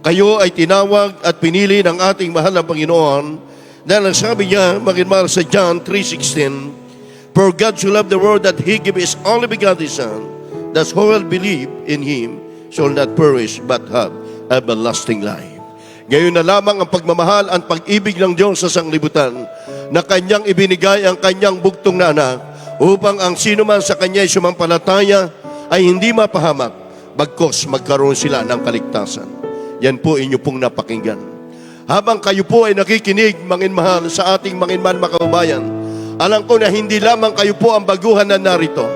Speaker 3: Kayo ay tinawag at pinili ng ating mahal na Panginoon dahil sabi niya, mga mahal, sa John 3:16, "For God so loved the world that He gave His only begotten Son, that whoever believe in Him shall not perish but have everlasting life." Ngayon na lamang ang pagmamahal at pag-ibig ng Diyos sa sanglibutan na Kanyang ibinigay ang Kanyang bugtong na anak upang ang sino man sa Kanya ay sumampalataya ay hindi mapahamak, bagkos magkaroon sila ng kaligtasan. Yan po inyo pong napakinggan. Habang kayo po ay nakikinig, manginmahal, sa ating manginmahal makababayan, alam ko na hindi lamang kayo po ang baguhan na narito.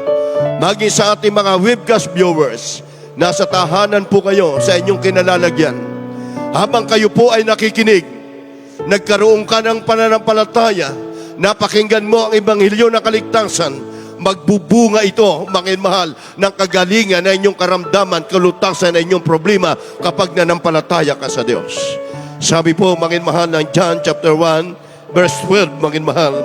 Speaker 3: Maging sa ating mga webcast viewers, nasa tahanan po kayo sa inyong kinalalagyan. Habang kayo po ay nakikinig, nagkaroon ka ng pananampalataya, napakinggan mo ang Ebanghelyo ng kaligtasan, magbubunga ito, manginmahal, ng kagalingan na inyong karamdaman, kalutasan na inyong problema kapag nanampalataya ka sa Diyos. Sabi po, manginmahal, ng John chapter 1, verse 12, manginmahal,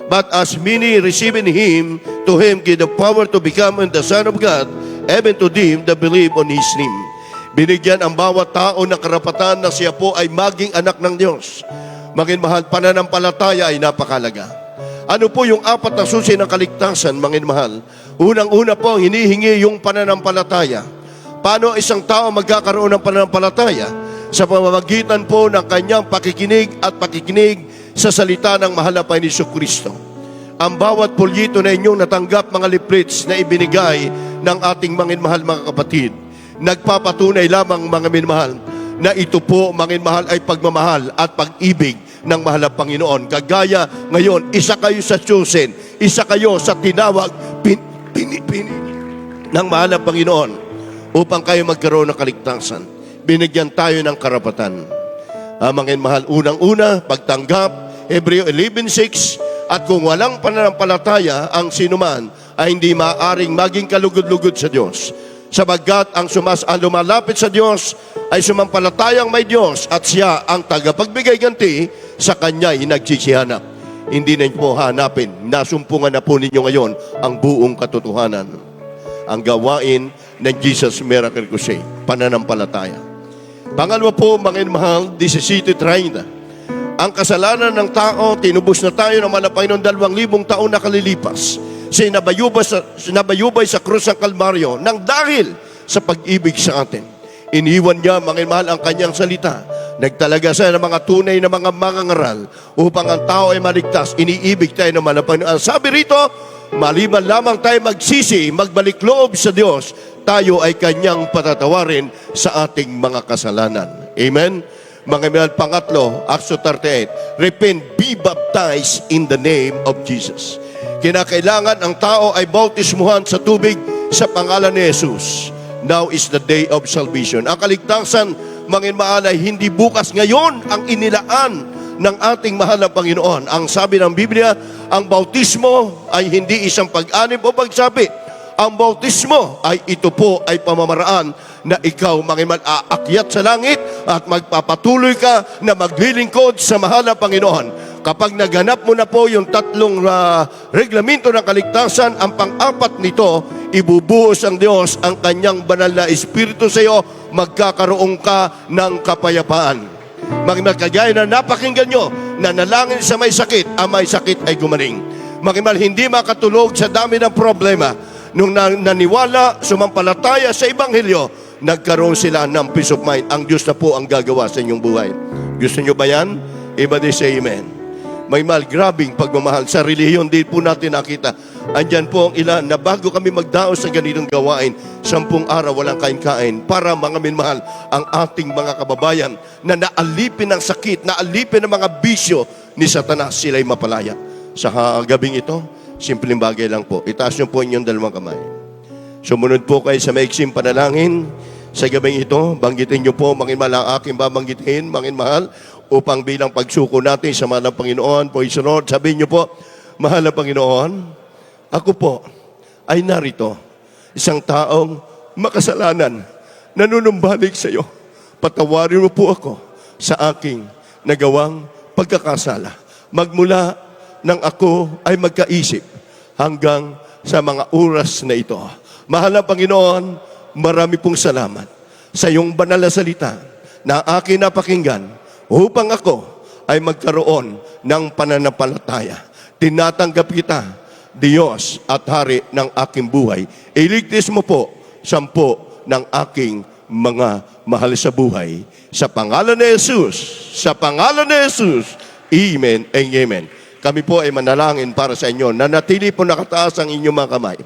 Speaker 3: "But as many receiving Him, to Him give the power to become the Son of God, even to them that believe on His name." Binigyan ang bawat tao ng karapatan na siya po ay maging anak ng Diyos. Manginmahal, pananampalataya ay napakalaga. Ano po yung 4 na susi ng kaligtasan, manginmahal? Unang-una po, hinihingi yung pananampalataya. Paano isang tao magkakaroon ng pananampalataya? Sa pamamagitan po ng kanyang pakikinig at pakikinig sa salita ng mahal na Panginoon Jesucristo. Ang bawat pulyito na inyong natanggap, mga leaflets na ibinigay ng ating manginmahal, mga kapatid, nagpapatunay lamang, mga minmahal, na ito po, manginmahal, ay pagmamahal at pag-ibig ng mahal na Panginoon. Kagaya ngayon, isa kayo sa chosen, isa kayo sa tinawag, pinipili ng mahal na Panginoon upang kayo magkaroon ng kaligtasan. Binigyan tayo ng karapatan. Manginmahal, unang-una, pagtanggap, Hebreo 11:6, at kung walang pananampalataya ang sinuman ay hindi maaaring maging kalugod-lugod sa Diyos. Sabagkat ang lumalapit sa Diyos ay sumampalatayang may Diyos at siya ang tagapagbigay ganti sa Kanya'y nagsisihanap. Hindi na po hanapin. Nasumpungan na po ninyo ngayon ang buong katotohanan. Ang gawain ng Jesus Miracle Crusade, pananampalataya. Pangalawa po, manginmahal, 17:30. Ang kasalanan ng tao, tinubos na tayo ng Panginoon 2,000 taon na kalilipas. Sinabayubay sa krus ng Kalbaryo nang dahil sa pag-ibig sa atin. Iniwan niya, manginmahal, ang kanyang salita. Nagtalaga siya ng mga tunay na mga mangangaral upang ang tao ay maligtas. Iniibig tayo ng Panginoon. Sabi rito, maliban lamang tayo magsisi, magbalik loob sa Diyos, tayo ay Kanyang patatawarin sa ating mga kasalanan. Amen? Mga minal, pangatlo, Acts 38, repent, be baptized in the name of Jesus. Kinakailangan ang tao ay bautismuhan sa tubig sa pangalan ni Jesus. Now is the day of salvation. Ang kaligtasan, manginmahal, ay hindi bukas, ngayon ang inilaan ng ating mahal na Panginoon. Ang sabi ng Biblia, ang bautismo ay hindi isang pag-anib o pagsabi. Ang bautismo ay ito po ay pamamaraan na ikaw mangiman aakyat sa langit at magpapatuloy ka na maglilingkod sa mahal na Panginoon. Kapag naganap mo na po yung tatlong reglamento ng kaligtasan, ang pang-apat nito, ibubuhos ang Diyos ang kanyang banal na Espiritu sa iyo, magkakaroon ka ng kapayapaan. Mangimal, kagaya na napakinggan nyo, na nalangin sa may sakit, ang may sakit ay gumaling. Mangimal, hindi makatulog sa dami ng problema. Nung naniwala, sumampalataya sa Ebanghelyo, nagkaroon sila ng peace of mind. Ang Diyos na po ang gagawa sa inyong buhay. Gusto nyo ba yan? Everybody say amen. Mangimal, grabing pagmamahal. Sa relihiyon, din po natin nakita. Andyan po ang ilan na bago kami magdaos sa ganitong gawain, 10 araw walang kain-kain para mga minmahal ang ating mga kababayan na naalipin ng sakit, naalipin ng mga bisyo ni Satanas, sila'y mapalaya. Sa gabing ito, simpleng bagay lang po. Itaas niyo po inyong dalawang kamay. Sumunod po kayo sa maiksing panalangin. Sa gabing ito, banggitin niyo po, manginmahal ang aking babanggitin, manginmahal, upang bilang pagsuko natin sa mahal ng Panginoon, praise the Lord, sabihin niyo po, mahal na Panginoon, ako po ay narito, isang taong makasalanan, nanunumbalik sa iyo. Patawarin mo po ako sa aking nagawang pagkakasala. Magmula nang ako ay magkaisip hanggang sa mga oras na ito. Mahal na Panginoon, marami pong salamat sa iyong banal na salita na akin napakinggan upang ako ay magkaroon ng pananampalataya. Tinatanggap kita, Diyos at Hari ng aking buhay. Iligtas mo po 10 ng aking mga mahal sa buhay. Sa pangalan ni Jesus, sa pangalan ni Jesus, amen and amen. Kami po ay manalangin para sa inyo. Nanatili po nakataas ang inyong mga kamay.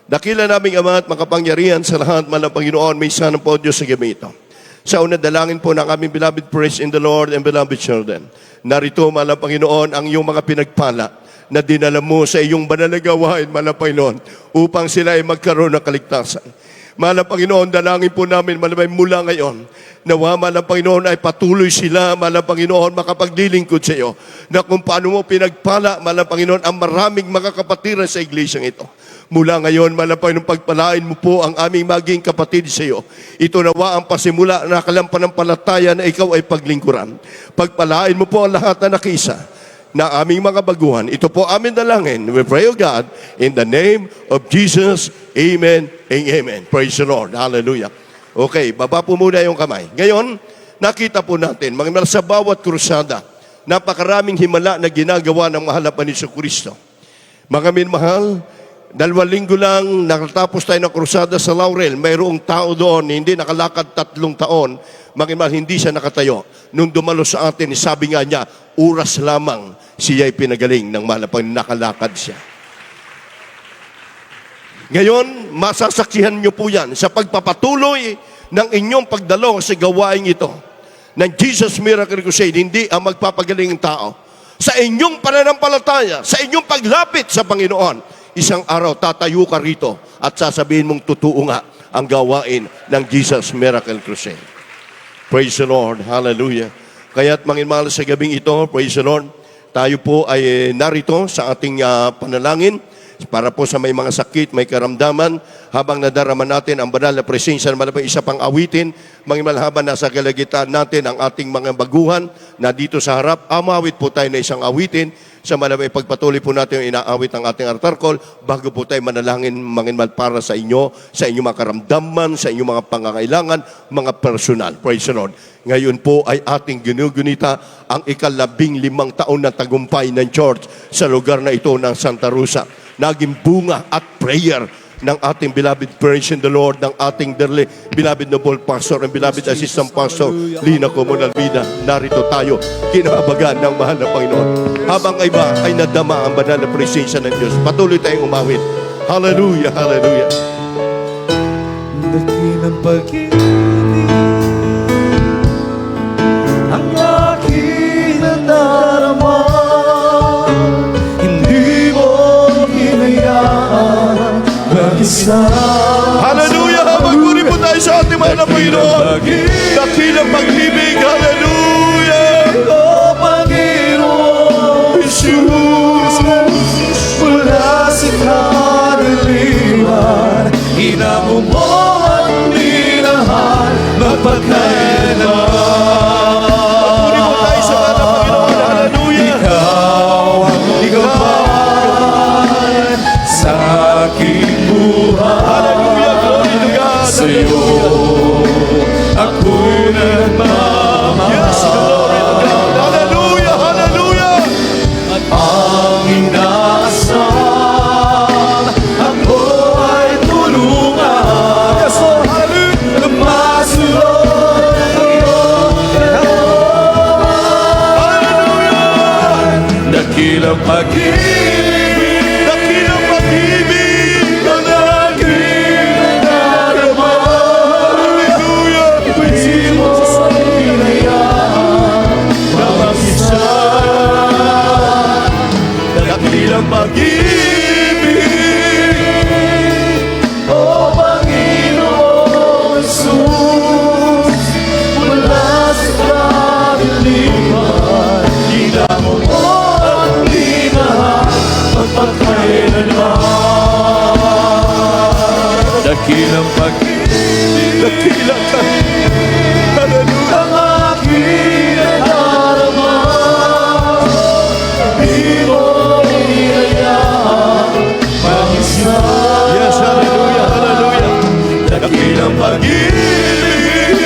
Speaker 3: Dakila naming Ama at makapangyarihan sa lahat, mahal na Panginoon, may sana po Diyos sa gabi ito. Sa una, dalangin po ng aming beloved praise in the Lord and beloved children. Narito, mahal na Panginoon, ang iyong mga pinagpala na dinala mo sa iyong banal na gawain, mahal na Panginoon, upang sila ay magkaroon ng kaligtasan. Mahal na Panginoon, dalangin po namin, mahal na mula ngayon, nawa, mahal na Panginoon, ay patuloy sila, mahal na Panginoon, makapaglilingkod sa iyo, na kung paano mo pinagpala, mahal na Panginoon, ang maraming mga kapatiran sa iglesyang ito. Mula ngayon, mahal na Panginoon, pagpalain mo po ang aming maging kapatid sa iyo. Ito nawa ang pasimula na kalampanampalataya na ikaw ay paglingkuran. Pagpalain mo po ang lahat na nakiisa na aming mga baguhan. Ito po amin dalangin. We pray, O God, in the name of Jesus. Amen and amen. Praise the Lord. Hallelujah. Okay, baba po muna yung kamay. Ngayon, nakita po natin, mga sa bawat krusada, napakaraming himala na ginagawa ng mahal na Jesucristo. Mga minmahal, 2 linggo lang nakatapos tayo ng krusada sa Laurel. Mayroong tao doon, hindi nakalakad 3 taon. Mangimal, hindi siya nakatayo. Nung dumalo sa atin, sabi nga niya, oras lamang siya'y pinagaling ng malapang nakalakad siya. Ngayon, masasaksihan niyo po yan sa pagpapatuloy ng inyong pagdalo sa gawain ito ng Jesus Miracle Crusade. Hindi ang magpapagaling ng tao. Sa inyong pananampalataya, sa inyong paglapit sa Panginoon, isang araw tatayo ka rito at sasabihin mong totoo nga ang gawain ng Jesus Miracle Crusade. Praise the Lord. Hallelujah. Kaya't manginmahal sa gabing ito, praise the Lord, tayo po ay narito sa ating panalangin para po sa may mga sakit, may karamdaman, habang nadarama natin ang banal na presensya ng malapang isa pang awitin, manginmahal habang nasa kalagitan natin ang ating mga baguhan na dito sa harap, amawit po tayo na isang awitin. Sa malamay pagpatuloy po natin yung inaawit ng ating altar call bago po tayo manalangin manginmal para sa inyo, sa inyong mga karamdaman, sa inyong mga pangangailangan, mga personal. Praise the Lord. Ngayon po ay ating ginugunita ang 15 taon na tagumpay ng church sa lugar na ito ng Santa Rosa. Naging bunga at prayer ng ating beloved praise in the Lord, ng ating dearly beloved noble pastor and beloved assistant pastor Lina Comunalvida. Narito tayo, kinahabagan ng mahal na Panginoon. Habang iba ay nadama ang banal na presensya ng Diyos, patuloy tayong umawit. Hallelujah, hallelujah.
Speaker 5: Dakilang pag-ibig ang aking nadarama, hindi mo hinayaan mag-isa.
Speaker 3: Hallelujah! Magpuri po tayo sa ating mahal na Panginoon. Dakilang pag-ibig, hallelujah!
Speaker 5: O Panginoon Jesus, mula sa kaniliwan
Speaker 3: Puri mo tayo sa mga Panginoon. Hallelujah.
Speaker 5: Ikaw sa aking buhay.
Speaker 3: Hallelujah. Glory to God.
Speaker 5: Sa'yo ako'y nagmamahal.
Speaker 3: Yes, glory to God. Hallelujah. Hallelujah.
Speaker 5: Ang inaasahan, ako ay tulungan.
Speaker 3: Yes, Lord. Hallelujah.
Speaker 5: Lumasunod ang iyong
Speaker 3: Hallelujah.
Speaker 5: dakilang pag-ibig.
Speaker 3: Dakilang pag-ibig ang
Speaker 5: Aking nadarama.
Speaker 3: Hallelujah.
Speaker 5: Di mo hinayaan na mag-isa.
Speaker 3: Dakilang pag-ibig.
Speaker 5: O Panginoon Jesus, mula sa kadiliman, hinamo mo ang linahan magpagkailanman. Dakilang pag-ibig,
Speaker 3: Dakilang pag-ibig. Hallelujah.
Speaker 5: ang aking nadarama. Di mo hinayaan mag-isa.
Speaker 3: Yes, hallelujah. Hallelujah.
Speaker 5: Dakilang pag-ibig,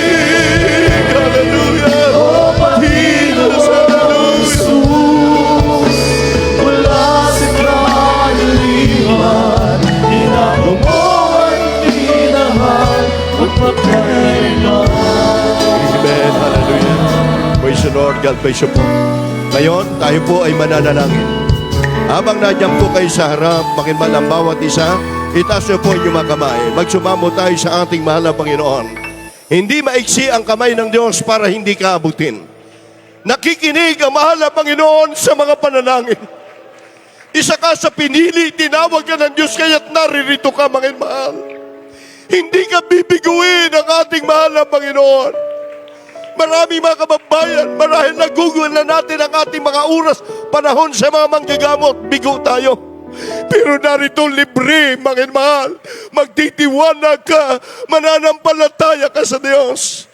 Speaker 3: Hallelujah.
Speaker 5: o Panginoon Jesus, mula sa kadiliman, hinamo mo ang linahan magpagkailanman.
Speaker 3: Amen. Hallelujah. Praise the Lord. God bless you po. Ngayon, tayo po ay mananalangin. Habang nandiyan po kayo sa harap, makinman ang bawat isa, itaas niyo po inyong mga kamay. Magsumamo tayo sa ating mahal na Panginoon. Hindi maiksi ang kamay ng Diyos para hindi ka abutin. Nakikinig ang mahal na Panginoon sa mga panalangin. Isa ka sa pinili, tinawag ka ng Diyos, kaya't naririto ka, mga mahal. Hindi ka bibiguin ng ating mahal na Panginoon. Marami mga kababayan, marahil nagugulan na natin ang ating mga oras, panahon sa mga manggagamot, bigo tayo. Pero narito libre, mga mahal. Magtitiwala ka, mananampalataya ka sa Diyos.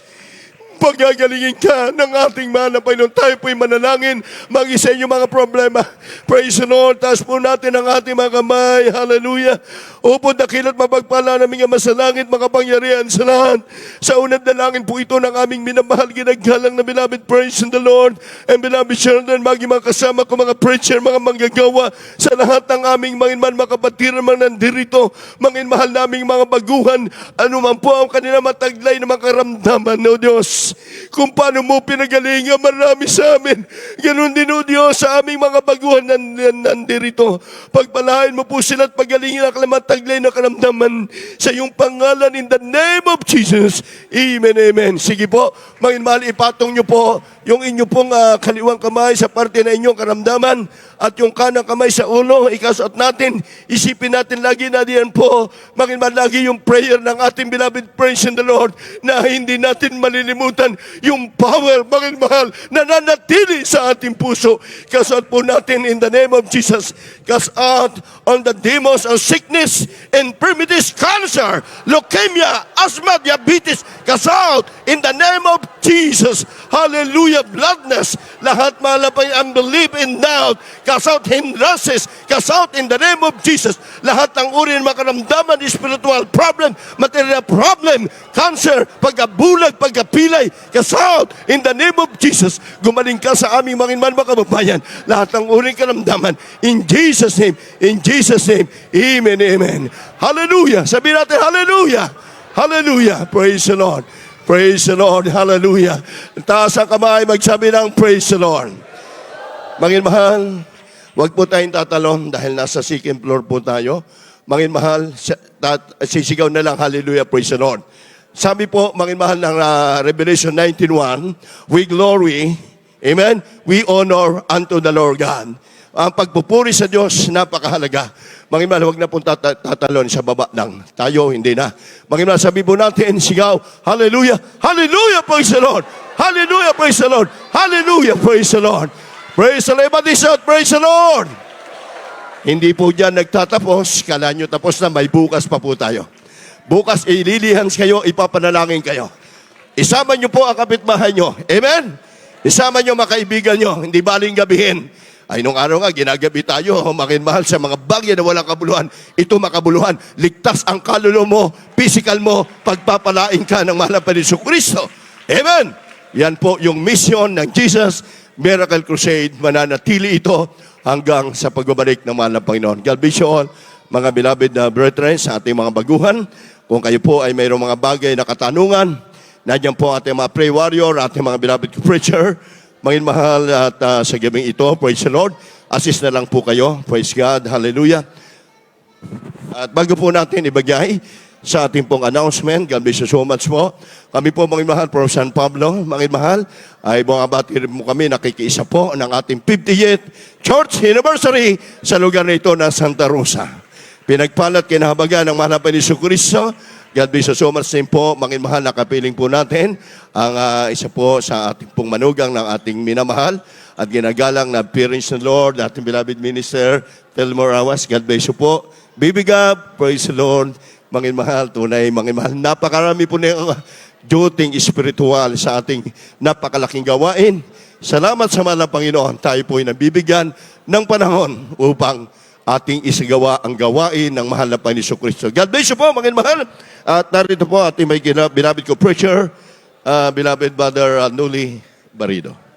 Speaker 3: Pagagalingin ka ng ating mahal na Panginoon. Tayo po'y manalangin, mag-isa inyong mga problema. Praise the Lord. Taas po natin ang ating mga kamay. Hallelujah. Opo, dakilat mapagpala namin ang masalangit, makapangyarihan sa lahat. Sa unang dalangin po ito ng aming minamahal, ginagalang na beloved, praise the Lord. And beloved children, maging mga kasama ko, mga preacher, mga manggagawa, sa lahat ng aming manginman, makapatiran, mga nandirito, manginmahal naming mga baguhan, anuman po ang kanila mataglay na makaramdaman, no Diyos. Kung paano mo pinagalingan, marami sa amin. Ganon din, o Diyos, sa aming mga baguhan nandirito. Pagpalain mo po sila at pagalingin ang taglay na karamdaman sa iyong pangalan in the name of Jesus. Amen, amen. Sige po, manginmahal, ipatong nyo po yung inyo pong kaliwang kamay sa parte na inyong karamdaman at yung kanang kamay sa ulo, ikasuot natin. Isipin natin lagi na diyan po, manginmahal, lagi yung prayer ng ating beloved, praise in the Lord, na hindi natin malilimutan yung power, manginmahal, na nanatili sa ating puso. Kasuot po natin in the name of Jesus. Cast out on the demons of sickness, infirmities, cancer, leukemia, asthma, diabetes. Cast out in the name of Jesus. Hallelujah. Bloodness. Lahat malapay ang belief in doubt. Cast out hindrances. Cast out in the name of Jesus. Lahat ng uri ng makaramdaman, spiritual problem, material problem, cancer, pagkabulag, pagkapilay. Cast out in the name of Jesus. Gumaling ka sa aming manginman, mga kababayan. Lahat ng uri ng karamdaman. In Jesus' name. In Jesus' name. Amen, amen. Hallelujah. Sabihin natin, hallelujah. Hallelujah. Praise the Lord. Praise the Lord. Hallelujah. Taas ang kamay, magsabi ng praise the Lord. Manginmahal, huwag po tayong tatalon dahil nasa second floor po tayo. Manginmahal, sisigaw na lang, hallelujah, praise the Lord. Sabi po, manginmahal ng Revelation 19:1, we glory, amen, we honor unto the Lord God. Ang pagpupuri sa Diyos, napakahalaga. Manginmahal, huwag na pong tatalon sa baba lang. Tayo, hindi na. Manginmahal, sabi po natin, sigaw, hallelujah, hallelujah, praise the Lord. Hallelujah, praise the Lord. Hallelujah, praise the Lord. Praise the Lord, praise the Lord. Hindi po dyan nagtatapos. Kala nyo tapos na, may bukas pa po tayo. Bukas ililihans kayo, ipapanalangin kayo. Isama niyo po ang kapitbahay niyo. Amen? Isama niyo mga kaibigan niyo. Hindi baling gabihin. Ay, nung araw nga, ginagabi tayo, makinmahal sa mga bagay na walang kabuluhan. Ito makabuluhan. Ligtas ang kaluluwa mo, physical mo, pagpapalain ka ng mahal na Panginoon Kristo. Amen? Yan po yung mission ng Jesus Miracle Crusade. Mananatili ito hanggang sa pagbabalik ng mahal na Panginoon. God bless you all, mga beloved na brethren, sa ating mga baguhan. Kung kayo po ay mayroong mga bagay na katanungan, nandiyan po ating mga prayer warrior, ating mga beloved preacher. Mga mahal at sa gabing ito, praise the Lord. Assist na lang po kayo. Praise God. Hallelujah. At bago po natin ibagay sa ating pong announcement, God bless you so much po. Kami po, mga mahal, from San Pablo, mga mahal, ay mga bati mo kami, nakikiisa po ng ating 50th Church Anniversary sa lugar na ito ng Santa Rosa. Pinagpalat kinahabagan ng mahal na Panginoon Kristo. God bless you so much din po, mga mahal, nakapiling po natin ang isa po sa ating pong manugang ng ating minamahal at ginagalang na parents ng Lord, ating beloved minister, Telmor Awas. God bless you po. Bibigab, praise the Lord, mga mahal, tunay, mga mahal. Napakarami po na duting espiritual sa ating napakalaking gawain. Salamat sa mahal na Panginoon. Tayo po ay nabibigyan ng panahon upang ating isagawa ang gawain ng mahal na Panginoon Kristo. God bless you po, mga mahal. At narito po ating may beloved ko preacher, beloved Brother Nuli Barido.